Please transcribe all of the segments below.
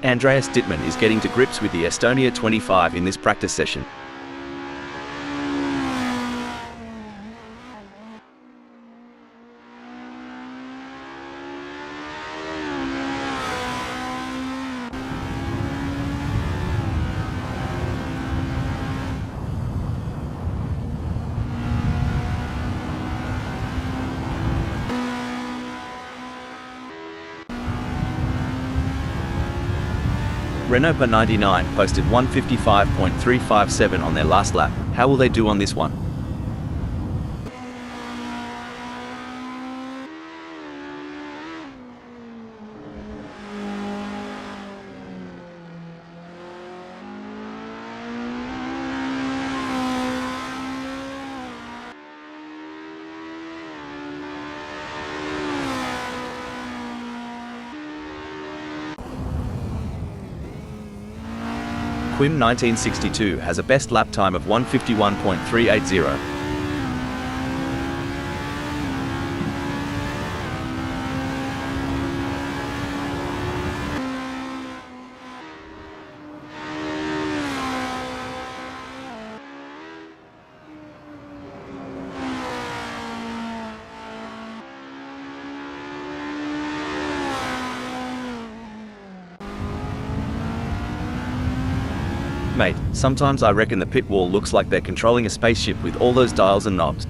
Andreas Dittmann is getting to grips with the Estonia-25 in this practice session. Renault 99 posted 155.357 on their last lap. How will they do on this one? Quim 1962 has a best lap time of 151.380. Mate, sometimes I reckon the pit wall looks like they're controlling a spaceship with all those dials and knobs.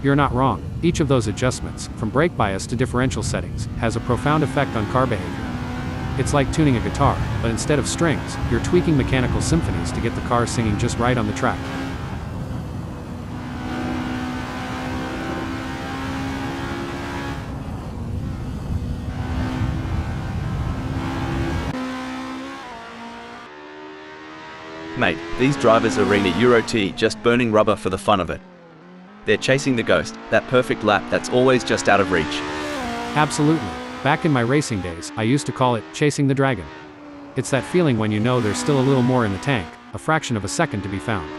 You're not wrong. Each of those adjustments, from brake bias to differential settings, has a profound effect on car behavior. It's like tuning a guitar, but instead of strings, you're tweaking mechanical symphonies to get the car singing just right on the track. Mate, these drivers are in a Euro T just burning rubber for the fun of it. They're chasing the ghost, that perfect lap that's always just out of reach. Absolutely. Back in my racing days, I used to call it chasing the dragon. It's that feeling when you know there's still a little more in the tank, a fraction of a second to be found.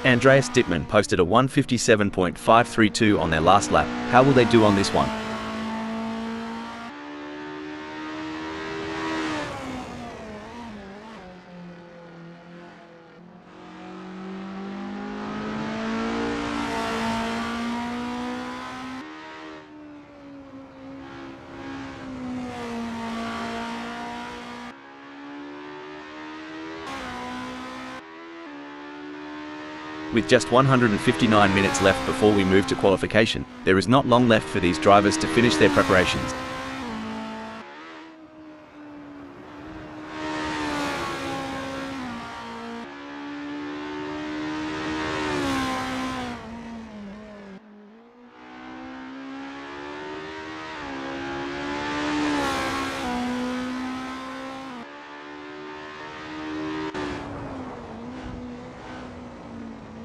Andreas Dittmann posted a 157.532 on their last lap. How will they do on this one? With just 159 minutes left before we move to qualification, there is not long left for these drivers to finish their preparations.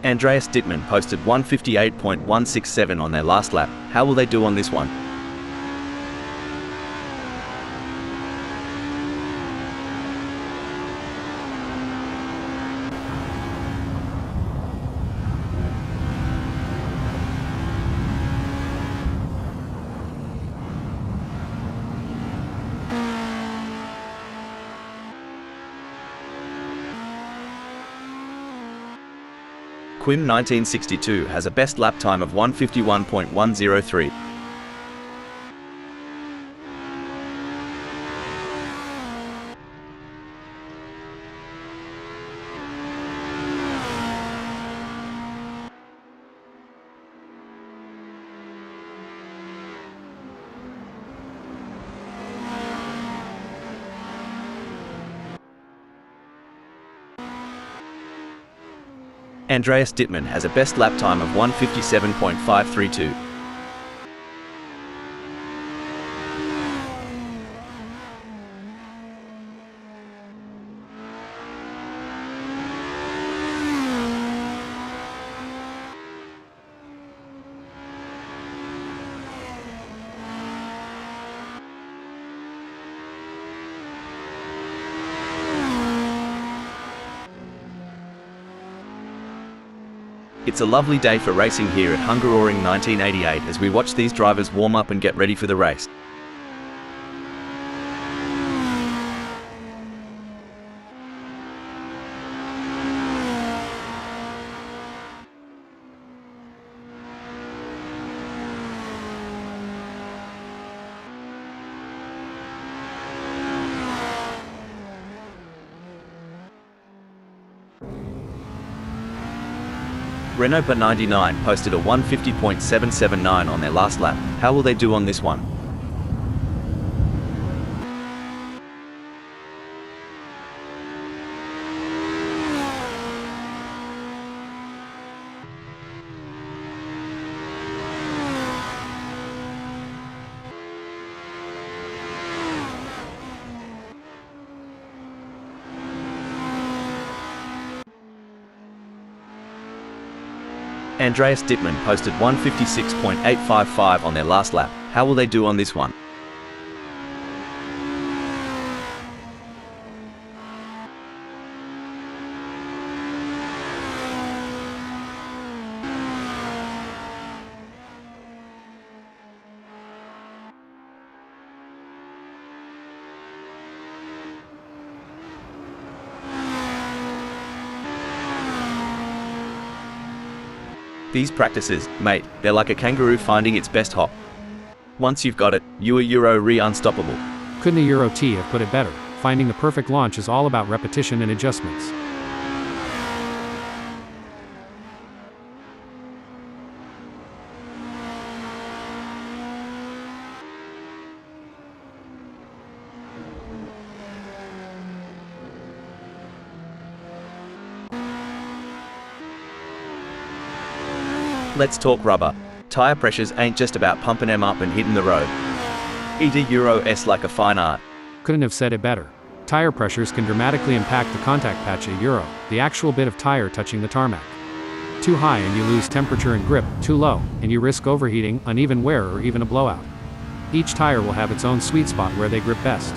Andreas Dittmann posted 158.167 on their last lap. How will they do on this one? Quim 1962 has a best lap time of 151.103. Andreas Dittmann has a best lap time of 157.532. It's a lovely day for racing here at Hungaroring 1988 as we watch these drivers warm up and get ready for the race. Renault 99 posted a 150.779 on their last lap. How will they do on this one? Andreas Dittmann posted 156.855 on their last lap. How will they do on this one? These practices, mate, they're like a kangaroo finding its best hop. Once you've got it, you are Euro unstoppable. Couldn't a Euro T have put it better? Finding the perfect launch is all about repetition and adjustments. Let's talk rubber. Tyre pressures ain't just about pumping them up and hitting the road. Eat a Euro S like a fine art. Couldn't have said it better. Tire pressures can dramatically impact the contact patch at Euro, the actual bit of tire touching the tarmac. Too high and you lose temperature and grip, too low, and you risk overheating, uneven wear or even a blowout. Each tire will have its own sweet spot where they grip best.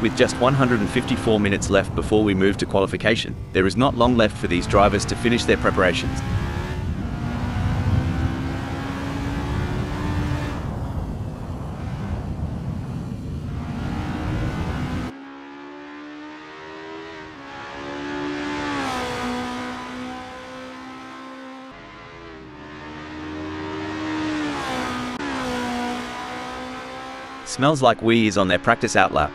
With just 154 minutes left before we move to qualification, there is not long left for these drivers to finish their preparations. Smells like Wee is on their practice outlap.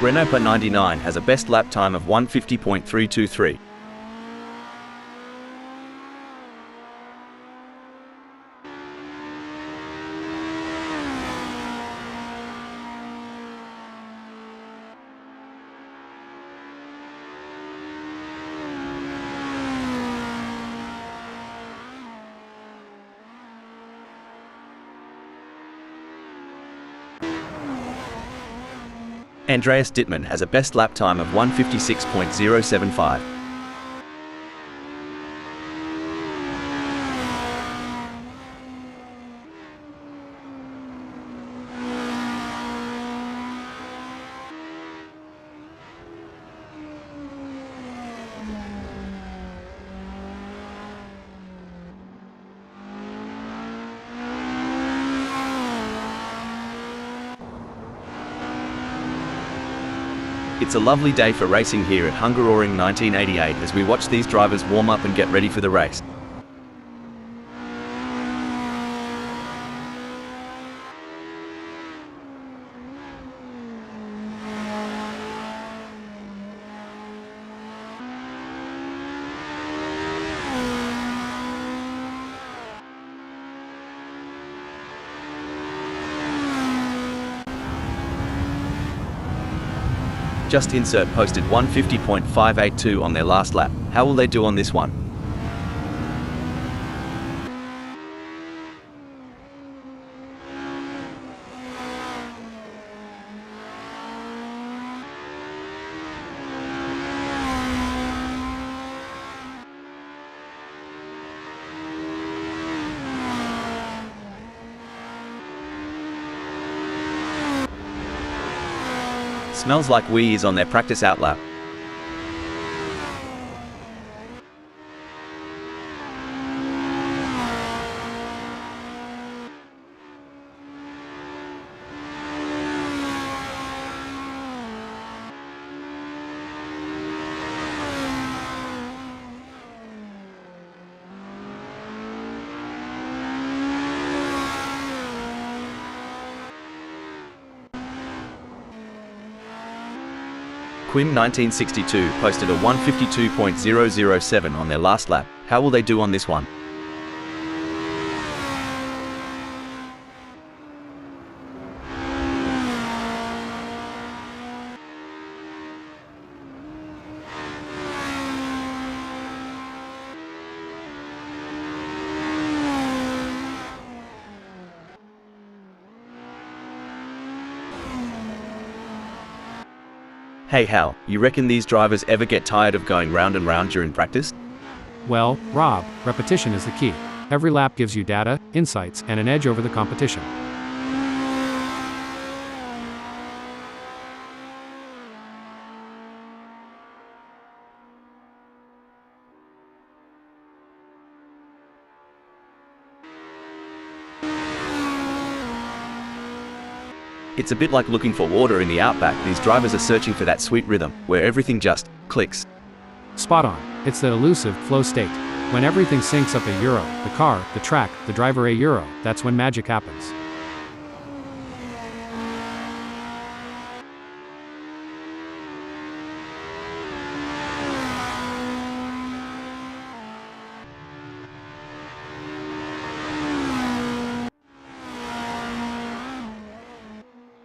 Renault 99 has a best lap time of 150.323. Andreas Dittmann has a best lap time of 156.075. It's a lovely day for racing here at Hungaroring 1988 as we watch these drivers warm up and get ready for the race. Just Insert posted 150.582 on their last lap. How will they do on this one? Smells like Wee is on their practice out lap. Quim1962 posted a 152.007 on their last lap. How will they do on this one? Hey Hal, you reckon these drivers ever get tired of going round and round during practice? Well, Rob, repetition is the key. Every lap gives you data, insights, and an edge over the competition. It's a bit like looking for water in the outback. These drivers are searching for that sweet rhythm, where everything just clicks. Spot on. It's that elusive flow state. When everything syncs up a euro, the car, the track, the driver a euro, that's when magic happens.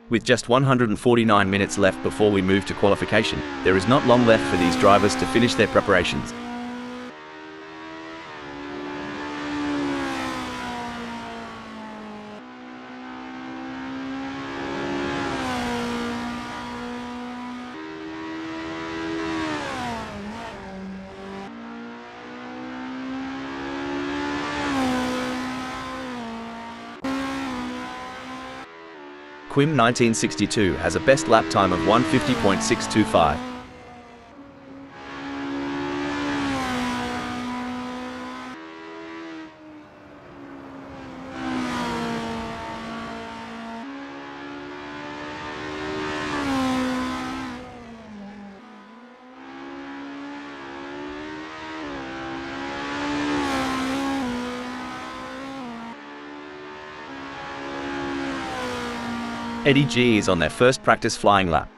With just 149 minutes left before we move to qualification, there is not long left for these drivers to finish their preparations. Quim1962 has a best lap time of 150.625. Eddie G is on their first practice flying lap.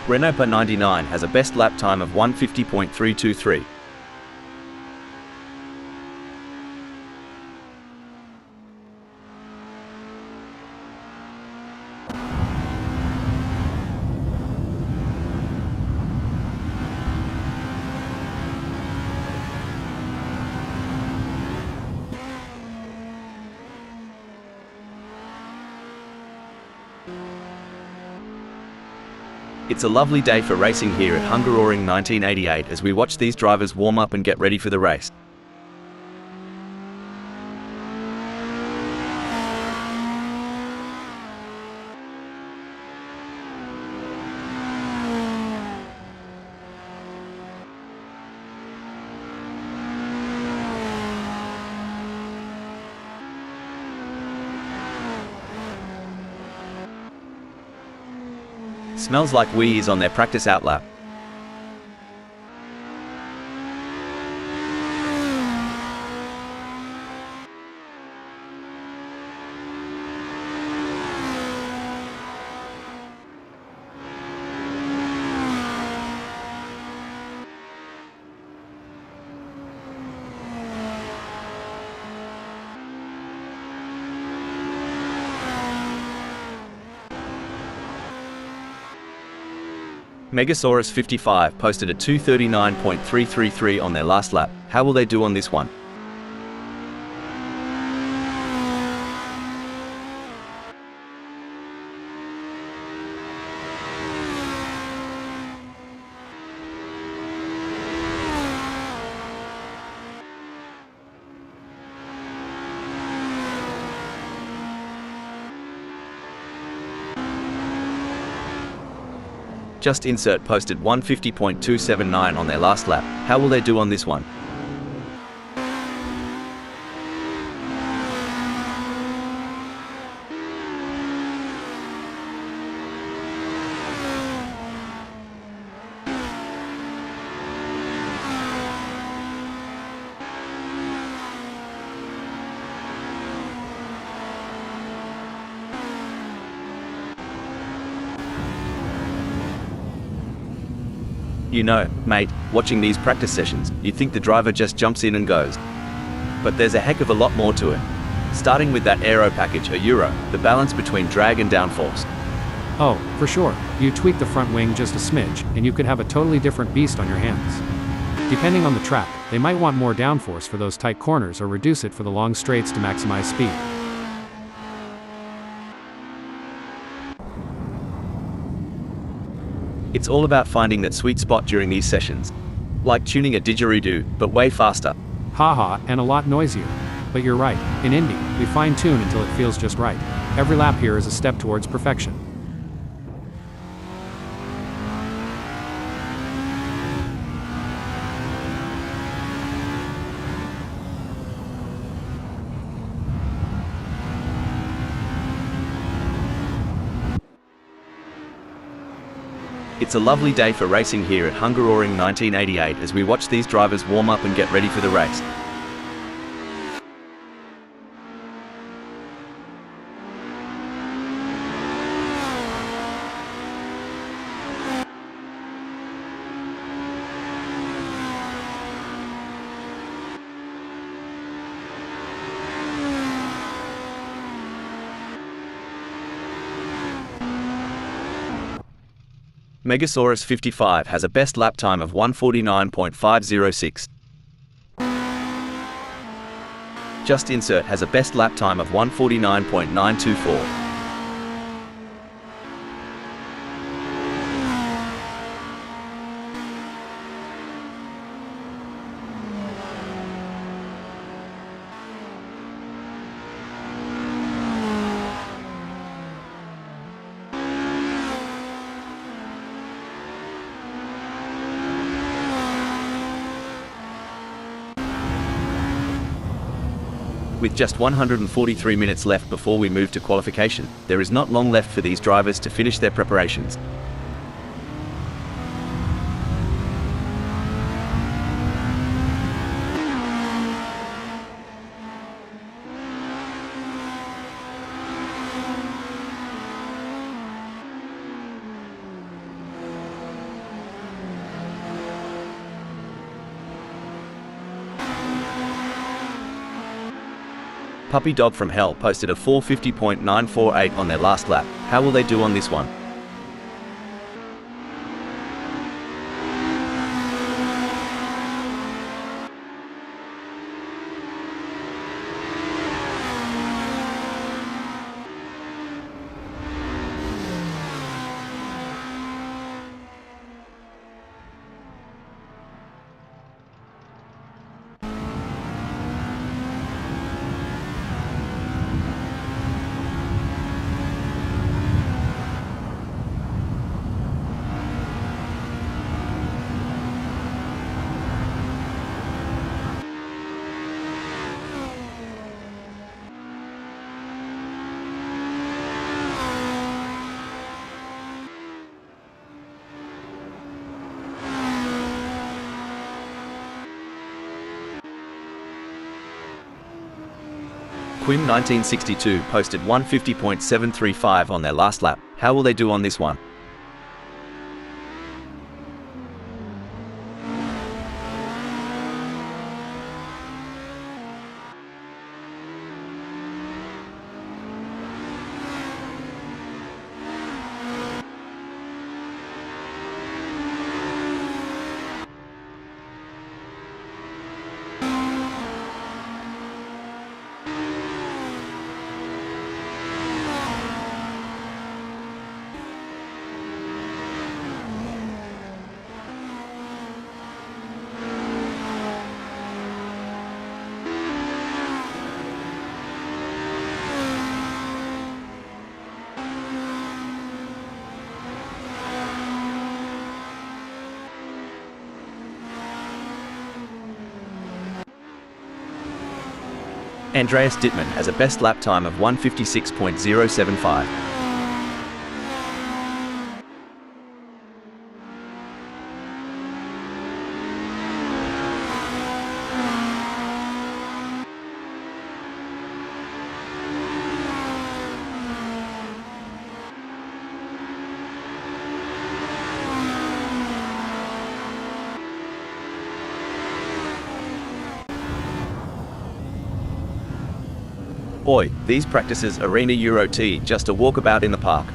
Renault-99 has a best lap time of 150.323. It's a lovely day for racing here at Hungaroring 1988 as we watch these drivers warm up and get ready for the race. Smells like Wee is on their practice out lap. Megasaurus55 posted a 239.333 on their last lap. How will they do on this one? Just Insert posted 150.279 on their last lap. How will they do on this one? You know, mate, watching these practice sessions, you'd think the driver just jumps in and goes. But there's a heck of a lot more to it. Starting with that aero package, or Euro, the balance between drag and downforce. Oh, for sure. You tweak the front wing just a smidge, and you could have a totally different beast on your hands. Depending on the track, they might want more downforce for those tight corners or reduce it for the long straights to maximize speed. It's all about finding that sweet spot during these sessions. Like tuning a didgeridoo, but way faster. Haha, and a lot noisier. But you're right, in Indy, we fine-tune until it feels just right. Every lap here is a step towards perfection. It's a lovely day for racing here at Hungaroring 1988 as we watch these drivers warm up and get ready for the race. Megasaurus55 has a best lap time of 1:49.506. Just Insert has a best lap time of 1:49.924. With just 143 minutes left before we move to qualification, there is not long left for these drivers to finish their preparations. Puppy Dog from Hell posted a 450.948 on their last lap. How will they do on this one? Quim 1962 posted 150.735 on their last lap. How will they do on this one? Andreas Dittmann has a best lap time of 1:56.075. Oi, these practices Arena Euro T just a walkabout in the park.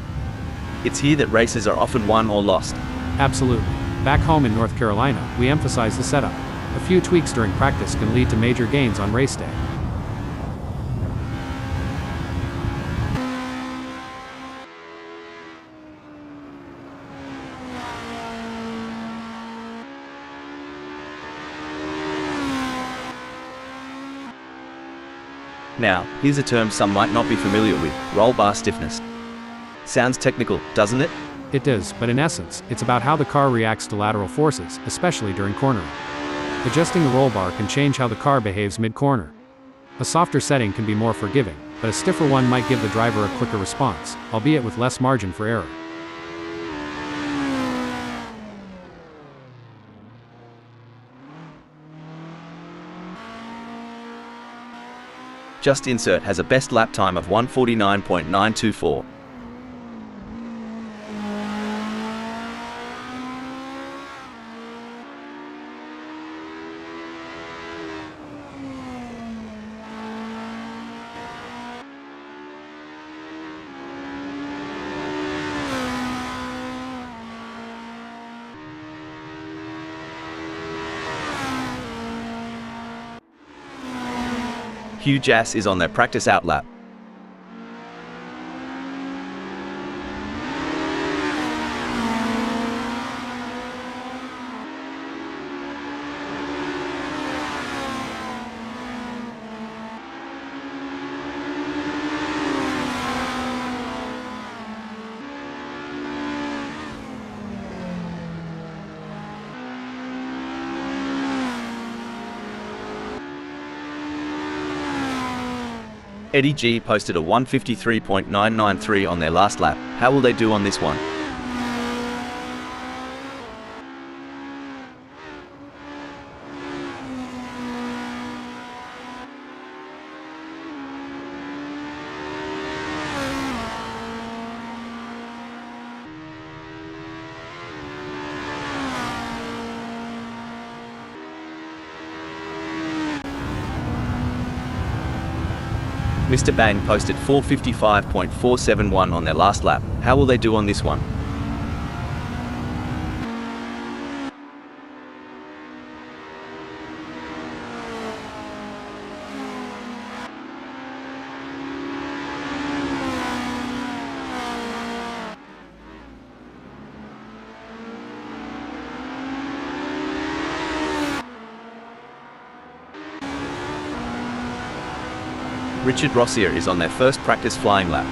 It's here that races are often won or lost. Absolutely. Back home in North Carolina, we emphasize the setup. A few tweaks during practice can lead to major gains on race day. Now, here's a term some might not be familiar with: roll bar stiffness. Sounds technical, doesn't it? It does, but in essence, it's about how the car reacts to lateral forces, especially during cornering. Adjusting the roll bar can change how the car behaves mid-corner. A softer setting can be more forgiving, but a stiffer one might give the driver a quicker response, albeit with less margin for error. Just Insert has a best lap time of 1:49.924. Hugh Jass is on their practice out lap. Eddie G posted a 1:53.993 on their last lap. How will they do on this one? Mr. Bang posted 4:55.471 on their last lap. How will they do on this one? Richard Rossier is on their first practice flying lap.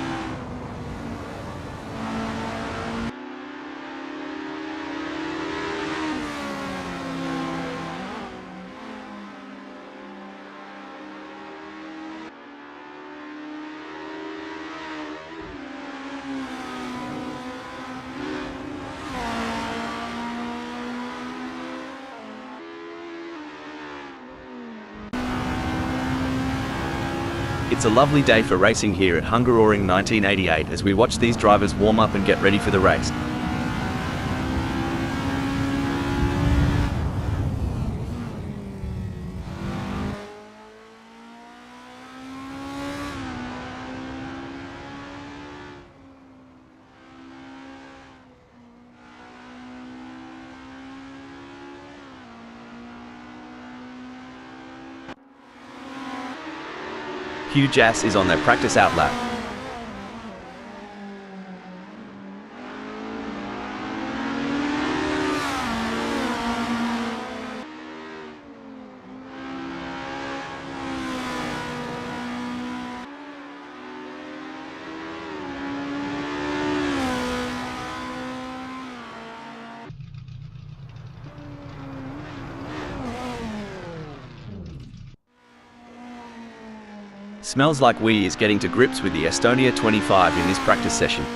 It's a lovely day for racing here at Hungaroring 1988 as we watch these drivers warm up and get ready for the race. Hugh Jass is on their practice out lap. Smells like we is getting to grips with the Estonia-25 in this practice session.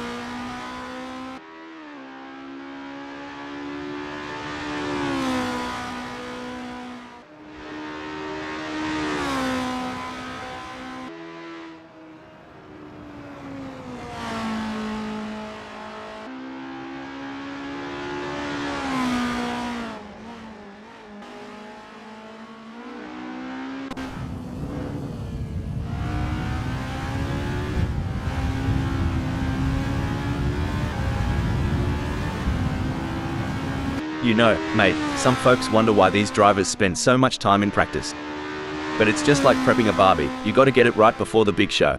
You know, mate, some folks wonder why these drivers spend so much time in practice. But it's just like prepping a barbie, you gotta get it right before the big show.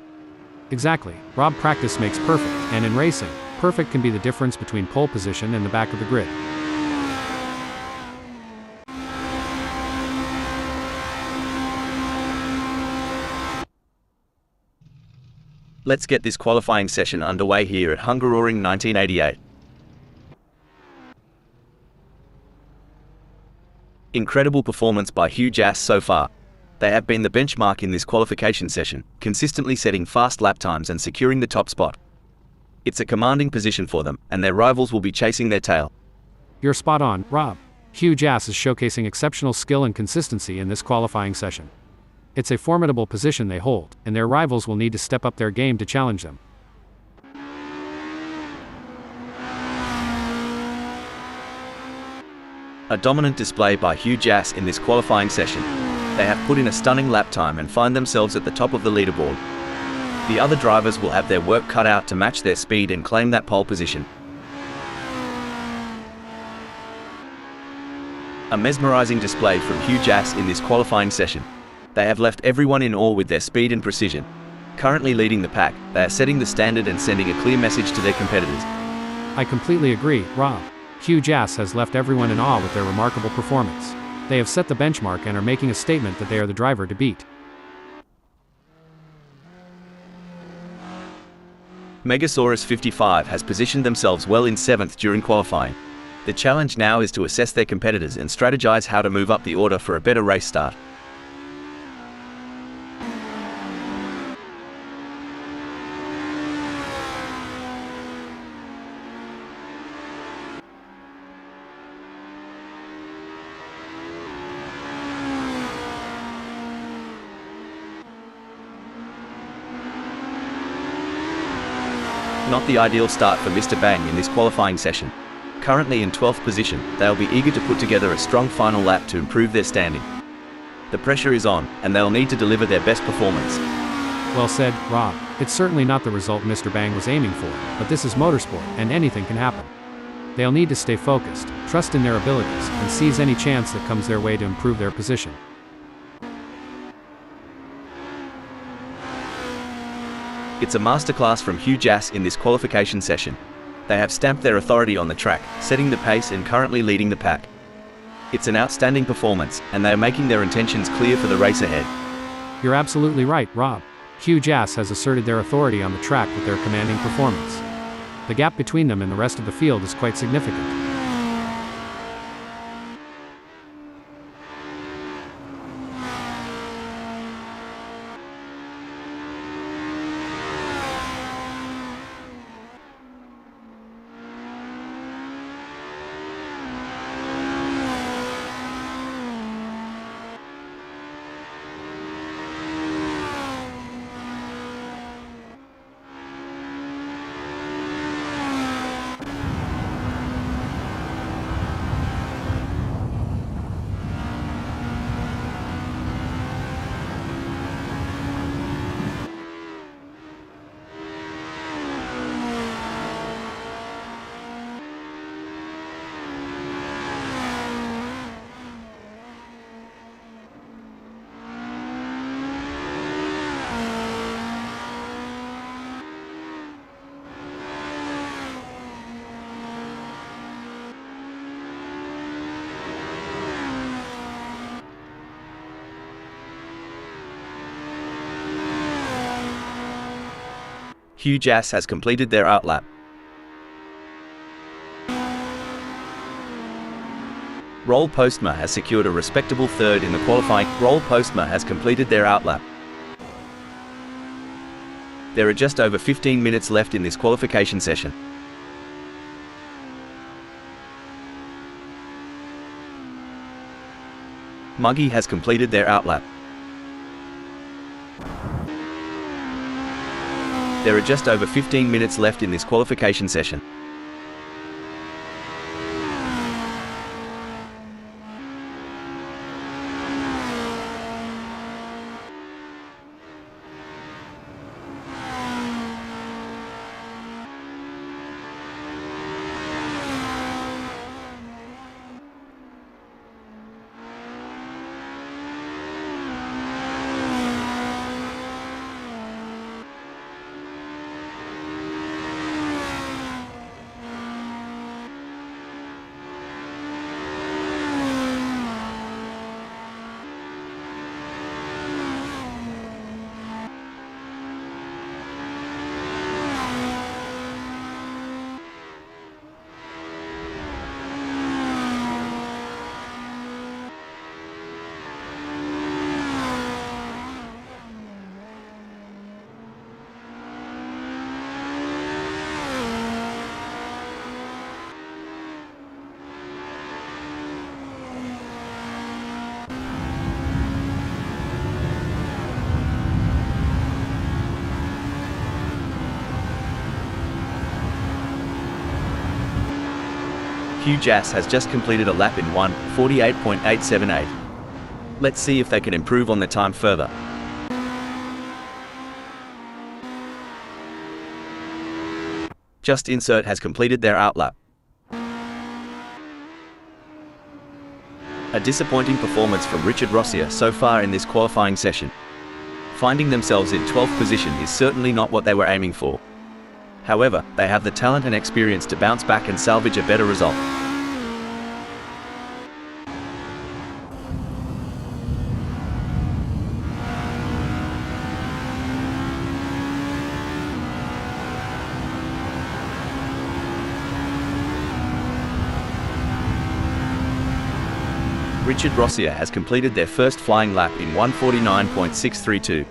Exactly. Rob, practice makes perfect, and in racing, perfect can be the difference between pole position and the back of the grid. Let's get this qualifying session underway here at Hungaroring 1988. Incredible performance by Hugh Jass so far. They have been the benchmark in this qualification session, consistently setting fast lap times and securing the top spot. It's a commanding position for them, and their rivals will be chasing their tail. You're spot on, Rob. Hugh Jass is showcasing exceptional skill and consistency in this qualifying session. It's a formidable position they hold, and their rivals will need to step up their game to challenge them. A dominant display by Hugh Jass in this qualifying session. They have put in a stunning lap time and find themselves at the top of the leaderboard. The other drivers will have their work cut out to match their speed and claim that pole position. A mesmerizing display from Hugh Jass in this qualifying session. They have left everyone in awe with their speed and precision. Currently leading the pack, they are setting the standard and sending a clear message to their competitors. I completely agree, Rob. Hugh Jass has left everyone in awe with their remarkable performance. They have set the benchmark and are making a statement that they are the driver to beat. Megasaurus 55 has positioned themselves well in 7th during qualifying. The challenge now is to assess their competitors and strategize how to move up the order for a better race start. Not the ideal start for Mr. Bang in this qualifying session. Currently in 12th position, they'll be eager to put together a strong final lap to improve their standing. The pressure is on, and they'll need to deliver their best performance. Well said, Rob. It's certainly not the result Mr. Bang was aiming for, but this is motorsport, and anything can happen. They'll need to stay focused, trust in their abilities, and seize any chance that comes their way to improve their position. It's a masterclass from Hugh Jass in this qualification session. They have stamped their authority on the track, setting the pace and currently leading the pack. It's an outstanding performance, and they are making their intentions clear for the race ahead. You're absolutely right, Rob. Hugh Jass has asserted their authority on the track with their commanding performance. The gap between them and the rest of the field is quite significant. Hugh Jass has completed their outlap. Roll Postma has secured a respectable third in the qualifying. Roll Postma has completed their outlap. There are just over 15 minutes left in this qualification session. Muggy has completed their outlap. There are just over 15 minutes left in this qualification session. Hugh Jass has just completed a lap in 1:48.878. Let's see if they can improve on their time further. Just Insert has completed their outlap. A disappointing performance from Richard Rossier so far in this qualifying session. Finding themselves in 12th position is certainly not what they were aiming for. However, they have the talent and experience to bounce back and salvage a better result. Richard Rossier has completed their first flying lap in 1:49.632.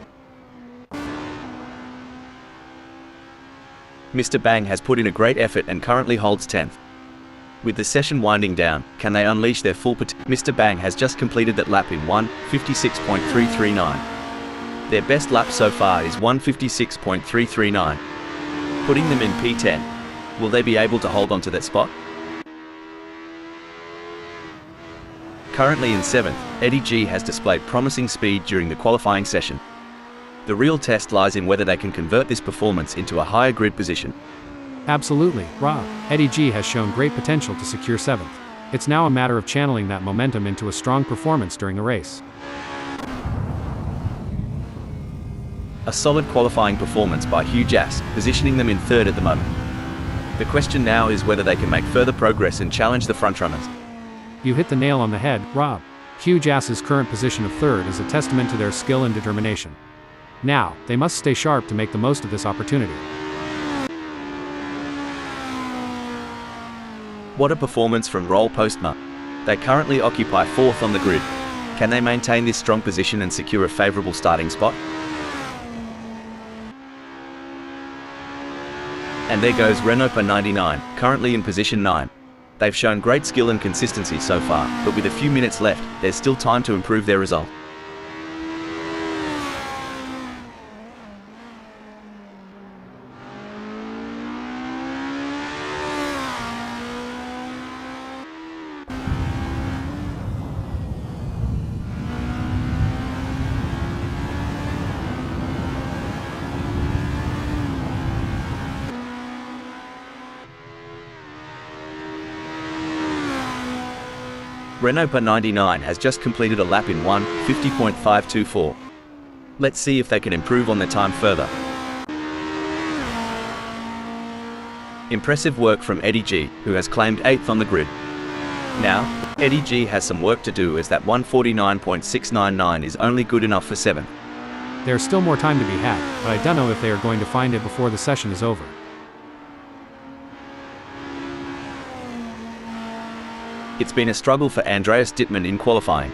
Mr. Bang has put in a great effort and currently holds 10th. With the session winding down, can they unleash their full potential? Mr. Bang has just completed that lap in 1:56.339. Their best lap so far is 1:56.339, putting them in P10. Will they be able to hold on to that spot? Currently in 7th, Eddie G has displayed promising speed during the qualifying session. The real test lies in whether they can convert this performance into a higher grid position. Absolutely, Rob. Eddie G has shown great potential to secure 7th. It's now a matter of channeling that momentum into a strong performance during the race. A solid qualifying performance by Hugh Jass, positioning them in 3rd at the moment. The question now is whether they can make further progress and challenge the frontrunners. You hit the nail on the head, Rob. Hugh Jass's current position of 3rd is a testament to their skill and determination. Now, they must stay sharp to make the most of this opportunity. What a performance from Roll Postma. They currently occupy 4th on the grid. Can they maintain this strong position and secure a favourable starting spot? And there goes Renopa 99, currently in position 9. They've shown great skill and consistency so far, but with a few minutes left, there's still time to improve their result. Renopa 99 has just completed a lap in 1:50.524. Let's see if they can improve on their time further. Impressive work from Eddie G, who has claimed 8th on the grid. Now, Eddie G has some work to do, as that 1:49.699 is only good enough for 7th. There's still more time to be had, but I don't know if they are going to find it before the session is over. It's been a struggle for Andreas Dittmann in qualifying.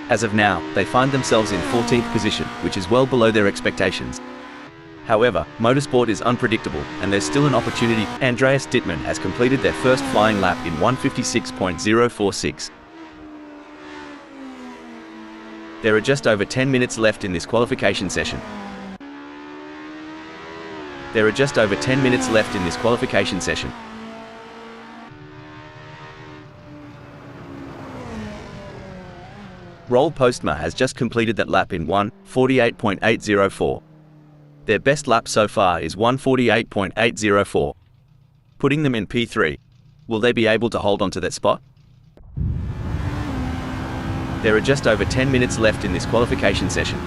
As of now, they find themselves in 14th position, which is well below their expectations. However, motorsport is unpredictable, and there's still an opportunity. Andreas Dittmann has completed their first flying lap in 1:56.046. There are just over 10 minutes left in this qualification session. Roll Postma has just completed that lap in 1:48.804. Their best lap so far is 1:48.804, putting them in P3. Will they be able to hold on to that spot? There are just over 10 minutes left in this qualification session.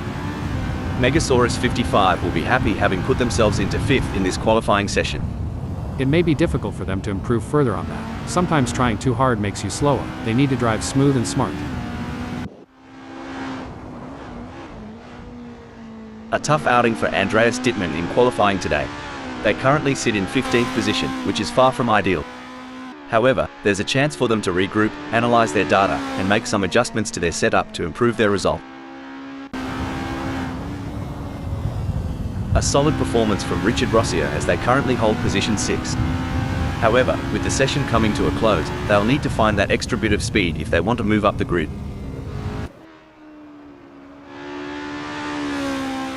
Megasaurus 55 will be happy having put themselves into 5th in this qualifying session. It may be difficult for them to improve further on that. Sometimes trying too hard makes you slower. They need to drive smooth and smart. A tough outing for Andreas Dittmann in qualifying today. They currently sit in 15th position, which is far from ideal. However, there's a chance for them to regroup, analyze their data, and make some adjustments to their setup to improve their result. A solid performance from Richard Rossier as they currently hold position 6. However, with the session coming to a close, they'll need to find that extra bit of speed if they want to move up the grid.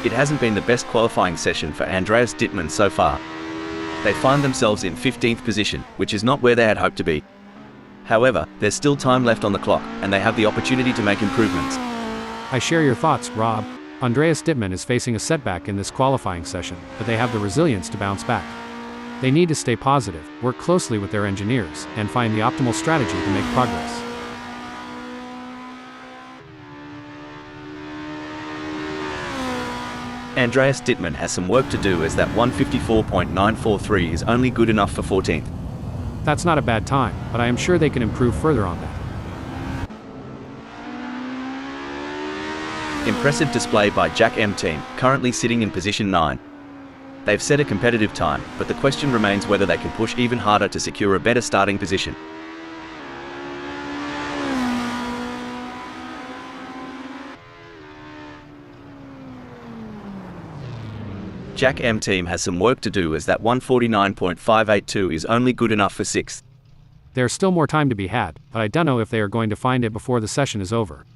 It hasn't been the best qualifying session for Andreas Dittmann so far. They find themselves in 15th position, which is not where they had hoped to be. However, there's still time left on the clock, and they have the opportunity to make improvements. I share your thoughts, Rob. Andreas Dittmann is facing a setback in this qualifying session, but they have the resilience to bounce back. They need to stay positive, work closely with their engineers, and find the optimal strategy to make progress. Andreas Dittmann has some work to do as that 1:54.943 is only good enough for 14th. That's not a bad time, but I am sure they can improve further on that. Impressive display by Jack M team, currently sitting in position 9. They've set a competitive time, but the question remains whether they can push even harder to secure a better starting position. Jack M team has some work to do as that 1:49.582 is only good enough for 6th. There's still more time to be had, but I don't know if they are going to find it before the session is over.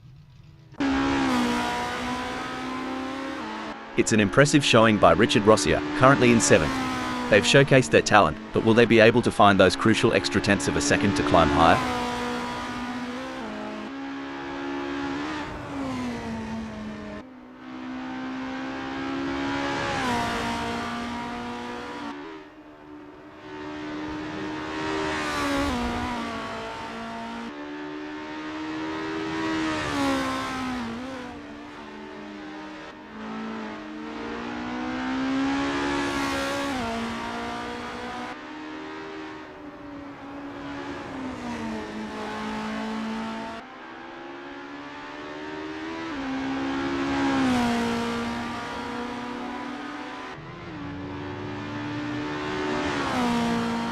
It's an impressive showing by Richard Rossier, currently in 7th. They've showcased their talent, but will they be able to find those crucial extra tenths of a second to climb higher?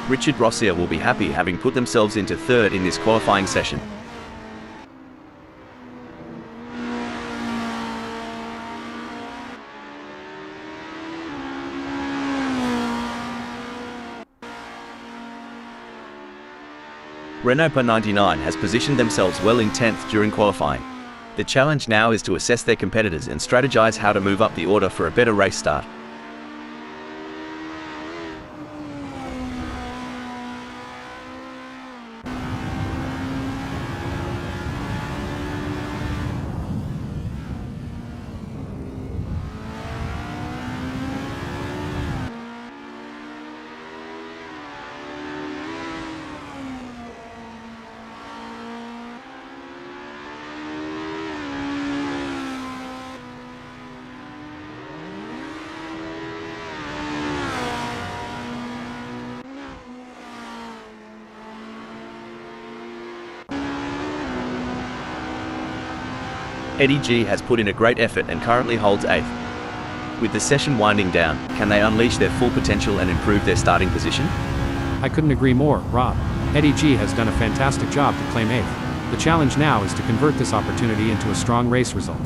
Richard Rossier will be happy having put themselves into 3rd in this qualifying session. Renault Per 99 has positioned themselves well in 10th during qualifying. The challenge now is to assess their competitors and strategize how to move up the order for a better race start. Eddie G has put in a great effort and currently holds 8th. With the session winding down, can they unleash their full potential and improve their starting position? I couldn't agree more, Rob. Eddie G has done a fantastic job to claim 8th. The challenge now is to convert this opportunity into a strong race result.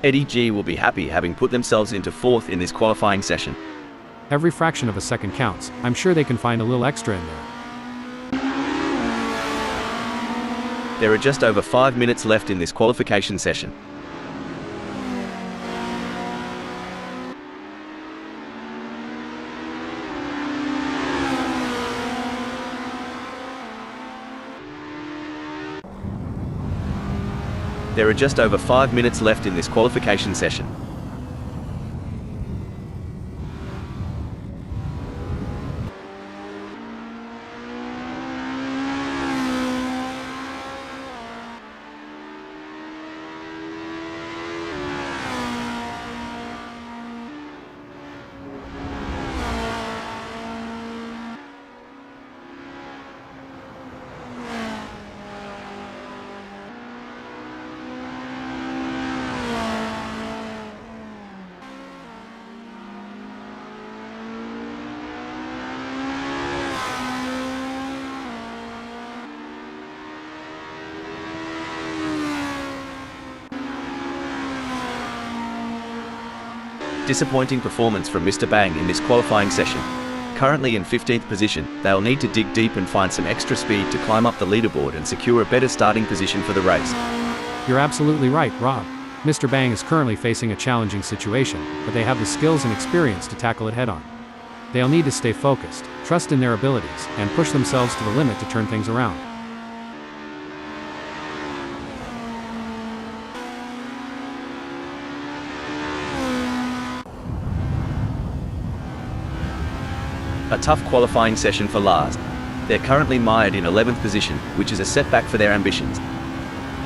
Eddie G will be happy having put themselves into 4th in this qualifying session. Every fraction of a second counts. I'm sure they can find a little extra in there. There are just over 5 minutes left in this qualification session. There are just over 5 minutes left in this qualification session. Disappointing performance from Mr. Bang in this qualifying session. Currently in 15th position, they'll need to dig deep and find some extra speed to climb up the leaderboard and secure a better starting position for the race. You're absolutely right, Rob. Mr. Bang is currently facing a challenging situation, but they have the skills and experience to tackle it head-on. They'll need to stay focused, trust in their abilities, and push themselves to the limit to turn things around. A tough qualifying session for Lars. They're currently mired in 11th position, which is a setback for their ambitions.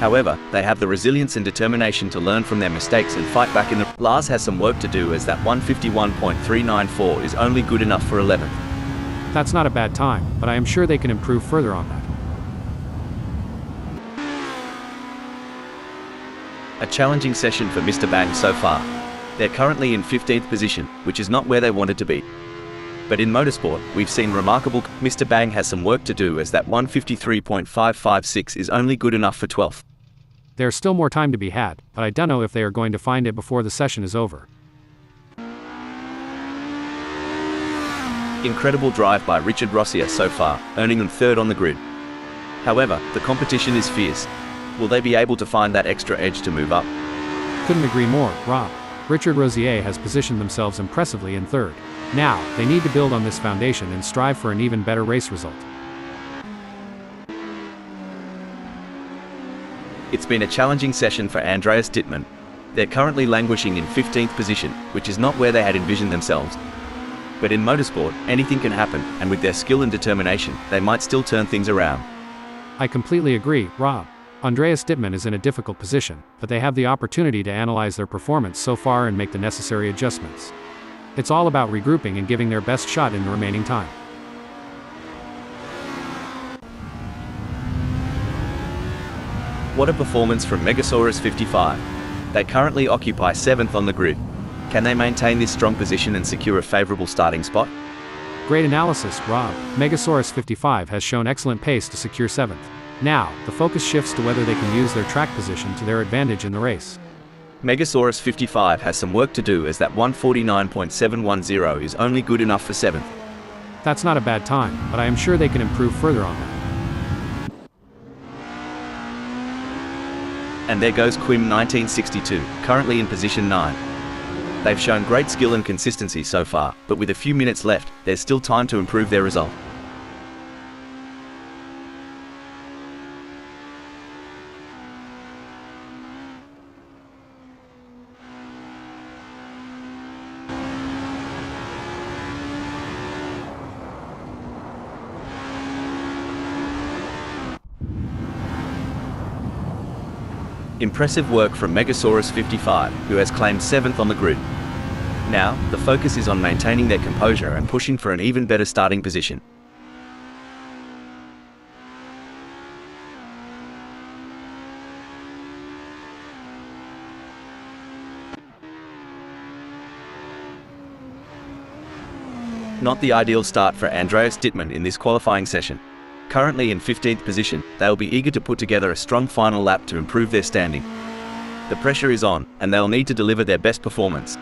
However, they have the resilience and determination to learn from their mistakes and fight back in the... Lars has some work to do, as that 151.394 is only good enough for 11th. That's not a bad time, but I am sure they can improve further on that. A challenging session for Mr. Bang so far. They're currently in 15th position, which is not where they wanted to be. But in motorsport, we've seen remarkable... Mr. Bang has some work to do, as that 153.556 is only good enough for 12th. There's still more time to be had, but I don't know if they are going to find it before the session is over. Incredible drive by Richard Rossier so far, earning them 3rd on the grid. However, the competition is fierce. Will they be able to find that extra edge to move up? Couldn't agree more, Rob. Richard Rossier has positioned themselves impressively in 3rd. Now, they need to build on this foundation and strive for an even better race result. It's been a challenging session for Andreas Dittmann. They're currently languishing in 15th position, which is not where they had envisioned themselves. But in motorsport, anything can happen, and with their skill and determination, they might still turn things around. I completely agree, Rob. Andreas Dittmann is in a difficult position, but they have the opportunity to analyze their performance so far and make the necessary adjustments. It's all about regrouping and giving their best shot in the remaining time. What a performance from Megasaurus 55. They currently occupy 7th on the grid. Can they maintain this strong position and secure a favorable starting spot? Great analysis, Rob. Megasaurus 55 has shown excellent pace to secure 7th. Now, the focus shifts to whether they can use their track position to their advantage in the race. Megasaurus 55 has some work to do, as that 149.710 is only good enough for 7th. That's not a bad time, but I am sure they can improve further on that. And there goes Quim 1962, currently in position 9. They've shown great skill and consistency so far, but with a few minutes left, there's still time to improve their result. Impressive work from Megasaurus 55, who has claimed 7th on the grid. Now, the focus is on maintaining their composure and pushing for an even better starting position. Not the ideal start for Andreas Dittmann in this qualifying session. Currently in 15th position, they'll be eager to put together a strong final lap to improve their standing. The pressure is on, and they'll need to deliver their best performance.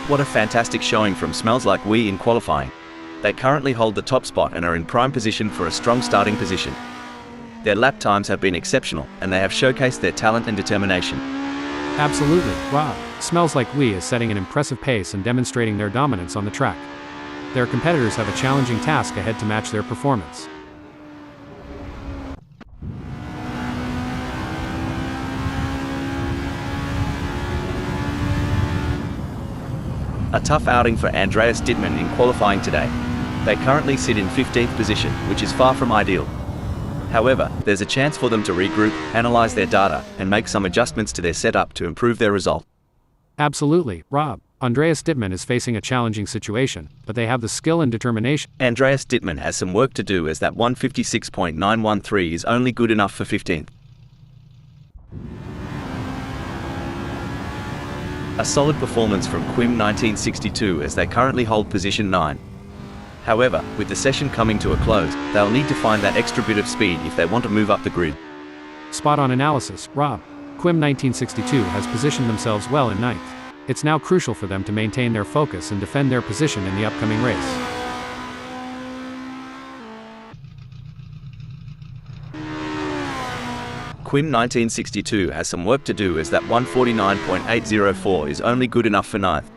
What a fantastic showing from Smells Like We in qualifying. They currently hold the top spot and are in prime position for a strong starting position. Their lap times have been exceptional, and they have showcased their talent and determination. Absolutely, Rob. Smells Like We is setting an impressive pace and demonstrating their dominance on the track. Their competitors have a challenging task ahead to match their performance. A tough outing for Andreas Dittmann in qualifying today. They currently sit in 15th position, which is far from ideal. However, there's a chance for them to regroup, analyze their data, and make some adjustments to their setup to improve their result. Absolutely, Rob. Andreas Dittmann is facing a challenging situation, but they have the skill and determination. Andreas Dittmann has some work to do, as that 156.913 is only good enough for 15th. A solid performance from Quim 1962, as they currently hold position 9. However, with the session coming to a close, they'll need to find that extra bit of speed if they want to move up the grid. Spot on analysis, Rob. Quim 1962 has positioned themselves well in ninth. It's now crucial for them to maintain their focus and defend their position in the upcoming race. Quim 1962 has some work to do, as that 149.804 is only good enough for 9th.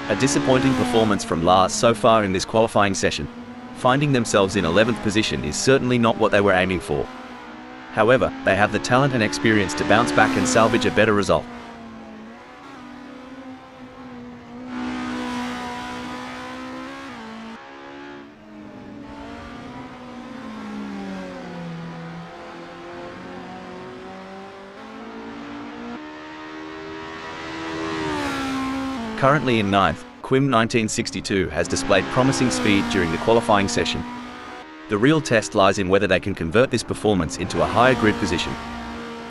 A disappointing performance from Lars so far in this qualifying session. Finding themselves in 11th position is certainly not what they were aiming for. However, they have the talent and experience to bounce back and salvage a better result. Currently in 9th, Quim 1962 has displayed promising speed during the qualifying session. The real test lies in whether they can convert this performance into a higher grid position.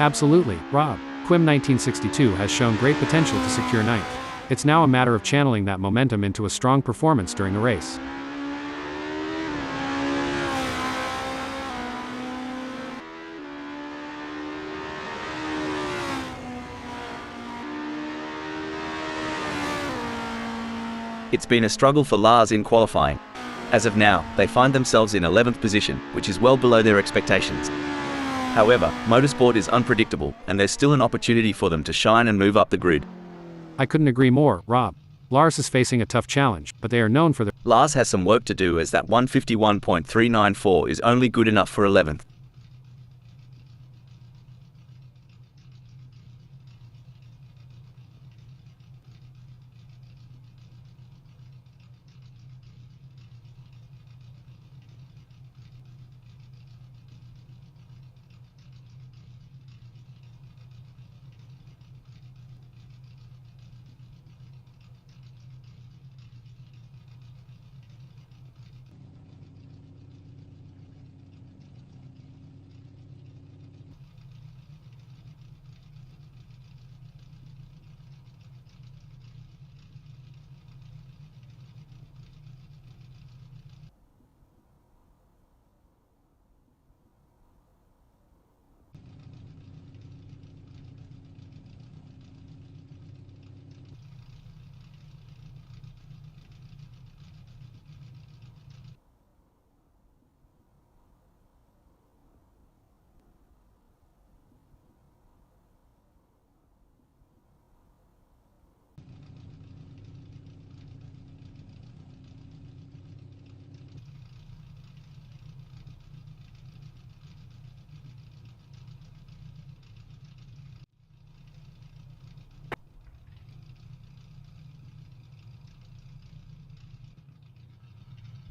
Absolutely, Rob. Quim 1962 has shown great potential to secure ninth. It's now a matter of channeling that momentum into a strong performance during the race. It's been a struggle for Lars in qualifying. As of now, they find themselves in 11th position, which is well below their expectations. However, motorsport is unpredictable, and there's still an opportunity for them to shine and move up the grid. I couldn't agree more, Rob. Lars is facing a tough challenge, but they are known for their... Lars has some work to do, as that 151.394 is only good enough for 11th.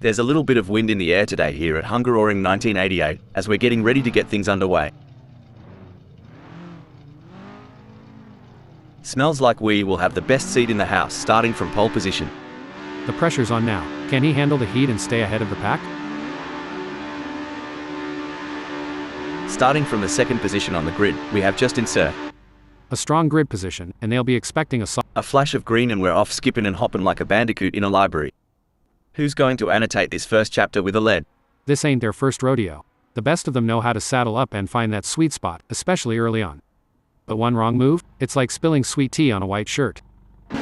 There's a little bit of wind in the air today here at Hungaroring 1988 as we're getting ready to get things underway. Smells like we will have the best seat in the house starting from pole position. The pressure's on now. Can he handle the heat and stay ahead of the pack? Starting from the second position on the grid, we have just insert. A strong grid position, and they'll be expecting a flash of green and we're off skipping and hopping like a bandicoot in a library. Who's going to annotate this first chapter with a lead? This ain't their first rodeo. The best of them know how to saddle up and find that sweet spot, especially early on. But one wrong move? It's like spilling sweet tea on a white shirt. Bit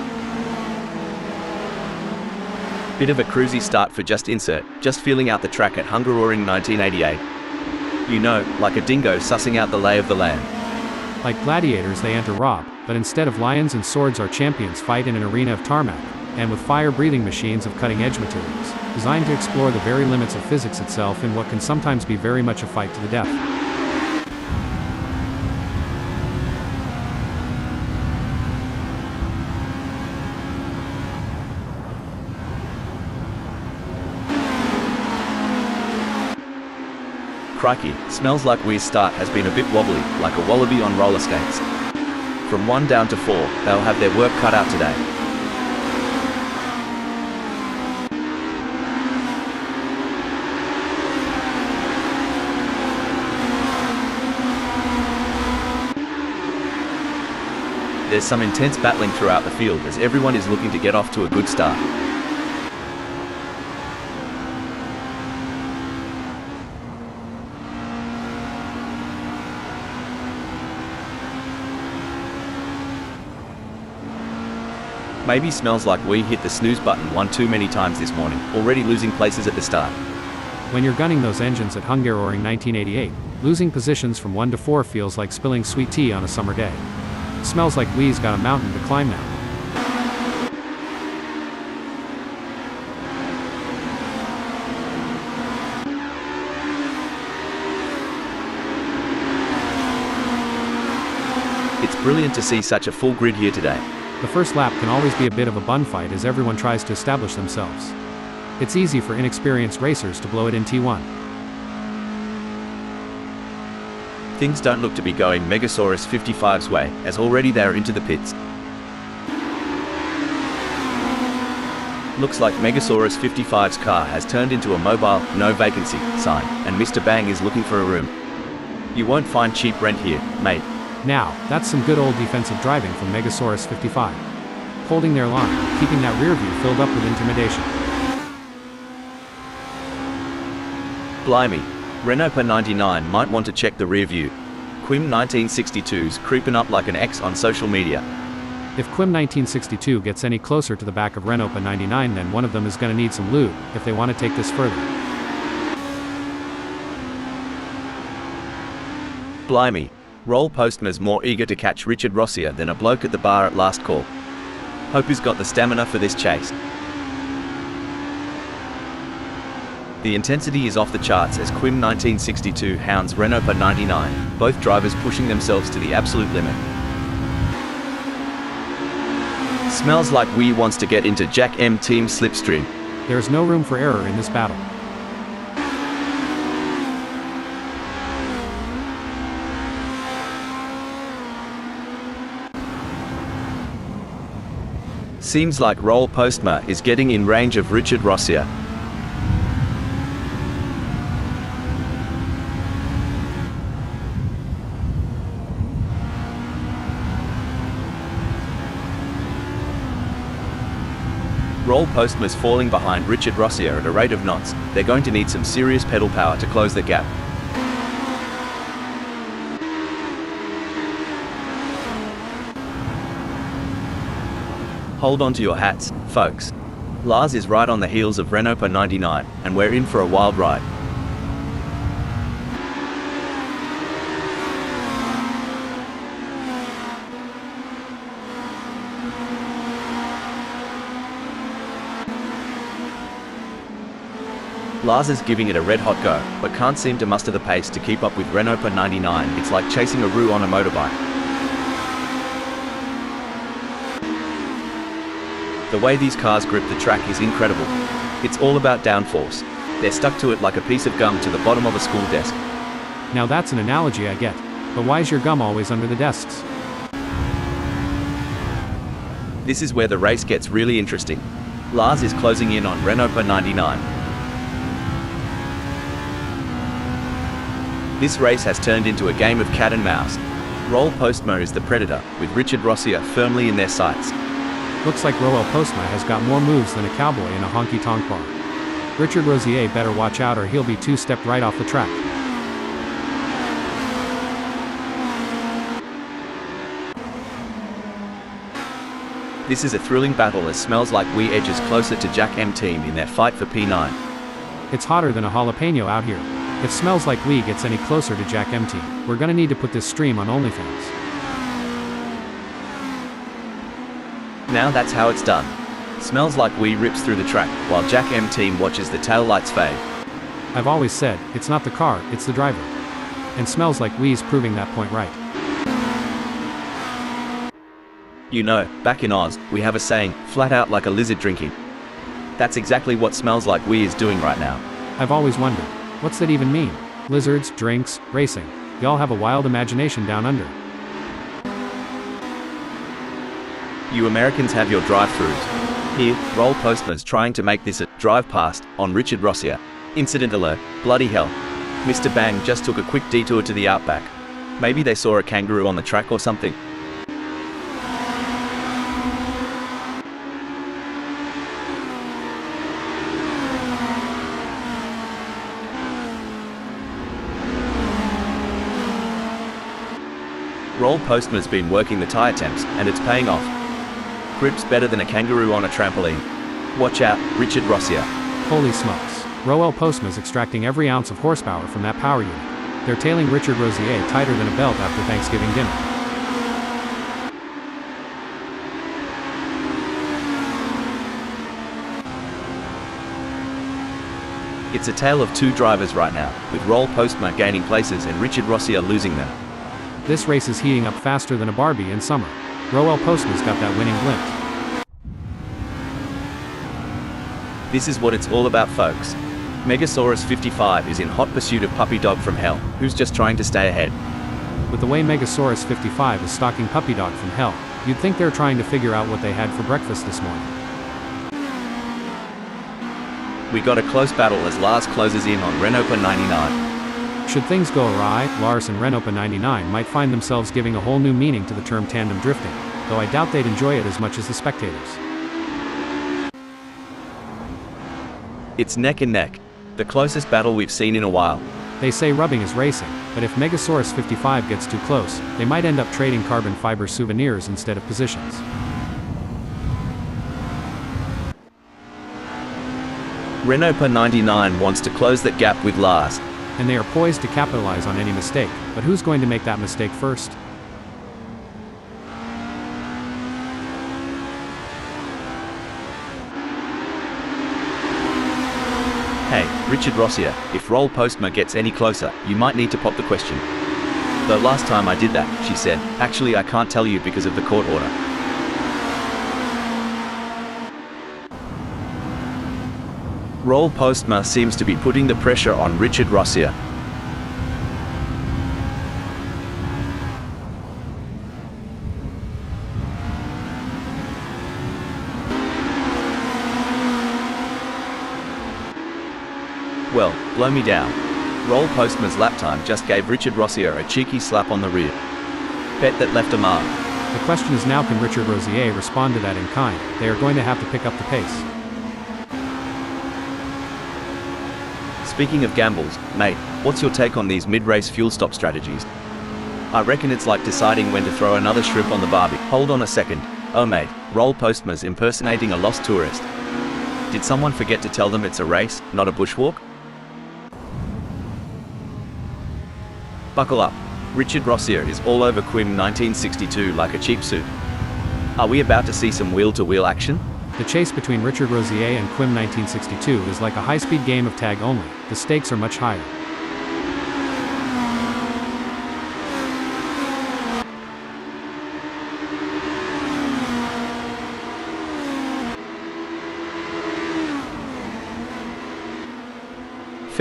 of a cruisy start for just insert, just feeling out the track at Hungaroring 1988. You know, like a dingo sussing out the lay of the land. Like gladiators they enter Rob, but instead of lions and swords our champions fight in an arena of tarmac, and with fire-breathing machines of cutting-edge materials, designed to explore the very limits of physics itself in what can sometimes be very much a fight to the death. Crikey, smells like Weir's start has been a bit wobbly, like a wallaby on roller skates. From 1 down to 4, they'll have their work cut out today. There's some intense battling throughout the field as everyone is looking to get off to a good start. Maybe smells like we hit the snooze button one too many times this morning, already losing places at the start. When you're gunning those engines at Hungaroring 1988, losing positions from 1 to 4 feels like spilling sweet tea on a summer day. Smells like we's got a mountain to climb now. It's brilliant to see such a full grid here today. The first lap can always be a bit of a bun fight as everyone tries to establish themselves. It's easy for inexperienced racers to blow it in T1. Things don't look to be going Megasaurus 55's way, as already they're into the pits. Looks like Megasaurus 55's car has turned into a mobile, no vacancy sign, and Mr. Bang is looking for a room. You won't find cheap rent here, mate. Now, that's some good old defensive driving from Megasaurus 55. Holding their line, keeping that rear view filled up with intimidation. Blimey, Renault 99 might want to check the rear view. Quim 1962's creeping up like an X on social media. If Quim 1962 gets any closer to the back of Renault 99, then one of them is going to need some lube if they want to take this further. Blimey, Roll Postma's more eager to catch Richard Rossier than a bloke at the bar at last call. Hope he's got the stamina for this chase. The intensity is off the charts as Quim 1962 hounds Renault 99, both drivers pushing themselves to the absolute limit. Smells like we wants to get into Jack M Team slipstream. There is no room for error in this battle. Seems like Roll Postma is getting in range of Richard Rossier. Roll Postma's falling behind Richard Rossier at a rate of knots. They're going to need some serious pedal power to close the gap. Hold on to your hats, folks. Lars is right on the heels of Renault 99, and we're in for a wild ride. Lars is giving it a red-hot go, but can't seem to muster the pace to keep up with Renault 99. It's like chasing a roux on a motorbike. The way these cars grip the track is incredible. It's all about downforce. They're stuck to it like a piece of gum to the bottom of a school desk. Now that's an analogy I get. But why is your gum always under the desks? This is where the race gets really interesting. Lars is closing in on Renault 99. This race has turned into a game of cat and mouse. Roel Postma is the predator, with Richard Rosier firmly in their sights. Looks like Roel Postma has got more moves than a cowboy in a honky-tonk bar. Richard Rosier better watch out or he'll be two-stepped right off the track. This is a thrilling battle as Smells Like We edges closer to Jack M team in their fight for P9. It's hotter than a jalapeno out here. If Smells Like We gets any closer to Jack M team, we're gonna need to put this stream on OnlyFans. Now that's how it's done. Smells Like We rips through the track, while Jack M team watches the taillights fade. I've always said, it's not the car, it's the driver. And Smells Like We's proving that point right. You know, back in Oz, we have a saying, flat out like a lizard drinking. That's exactly what Smells Like We is doing right now. I've always wondered, what's that even mean? Lizards, drinks, racing. Y'all have a wild imagination down under. You Americans have your drive-thrus. Here, Roel Postma's trying to make this a drive past on Richard Rosier. Incident alert, bloody hell. Mr. Bang just took a quick detour to the outback. Maybe they saw a kangaroo on the track or something. Roel Postma's been working the tyre temps, and it's paying off. Grip's better than a kangaroo on a trampoline. Watch out, Richard Rosier. Holy smokes. Roel Postma's extracting every ounce of horsepower from that power unit. They're tailing Richard Rosier tighter than a belt after Thanksgiving dinner. It's a tale of two drivers right now, with Roel Postma gaining places and Richard Rosier losing them. This race is heating up faster than a Barbie in summer. Roel Postma's got that winning glint. This is what it's all about, folks. Megasaurus 55 is in hot pursuit of Puppy Dog from Hell, who's just trying to stay ahead. With the way Megasaurus 55 is stalking Puppy Dog from Hell, you'd think they're trying to figure out what they had for breakfast this morning. We got a close battle as Lars closes in on Renault 99. Should things go awry, Lars and Renault 99 might find themselves giving a whole new meaning to the term tandem drifting, though I doubt they'd enjoy it as much as the spectators. It's neck and neck. The closest battle we've seen in a while. They say rubbing is racing, but if Megasaurus 55 gets too close, they might end up trading carbon fiber souvenirs instead of positions. Renault 99 wants to close that gap with Lars. And they are poised to capitalize on any mistake, but who's going to make that mistake first? Hey, Richard Rosier, if Roel Postma gets any closer, you might need to pop the question. Though last time I did that, she said, actually I can't tell you because of the court order. Roel Postma seems to be putting the pressure on Richard Rosier. Well, blow me down. Roel Postma's lap time just gave Richard Rosier a cheeky slap on the rear. Bet that left a mark. The question is now, can Richard Rosier respond to that in kind? They are going to have to pick up the pace. Speaking of gambles, mate, what's your take on these mid-race fuel stop strategies? I reckon it's like deciding when to throw another shrimp on the barbie. Hold on a second. Oh mate, Roel Postma's impersonating a lost tourist. Did someone forget to tell them it's a race, not a bushwalk? Buckle up. Richard Rosier is all over Quim 1962 like a cheap suit. Are we about to see some wheel-to-wheel action? The chase between Richard Rosier and Quim 1962 is like a high-speed game of tag only. The stakes are much higher.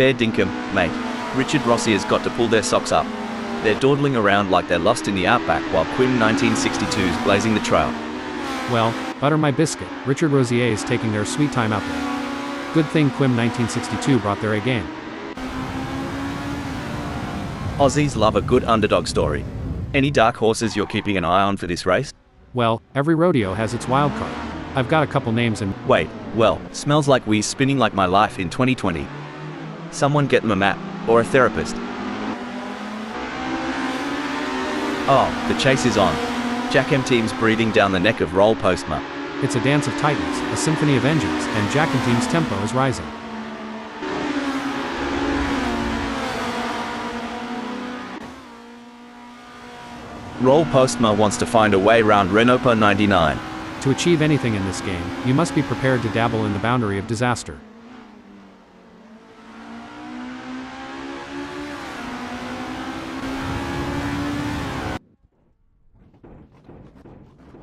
Fair dinkum, mate. Richard Rossi has got to pull their socks up. They're dawdling around like they're lost in the outback while Quim 1962's blazing the trail. Well, butter my biscuit, Richard Rosier is taking their sweet time out there. Good thing Quim 1962 brought their A game. Aussies love a good underdog story. Any dark horses you're keeping an eye on for this race? Well, every rodeo has its wild card. I've got a couple names in. Wait, well, smells like we's spinning like my life in 2020. Someone get them a map, or a therapist. Oh, the chase is on. Jack M Team's breathing down the neck of Roll Postma. It's a dance of titans, a symphony of engines, and Jack and Team's tempo is rising. Roll Postma wants to find a way round Renopa 99. To achieve anything in this game, you must be prepared to dabble in the boundary of disaster.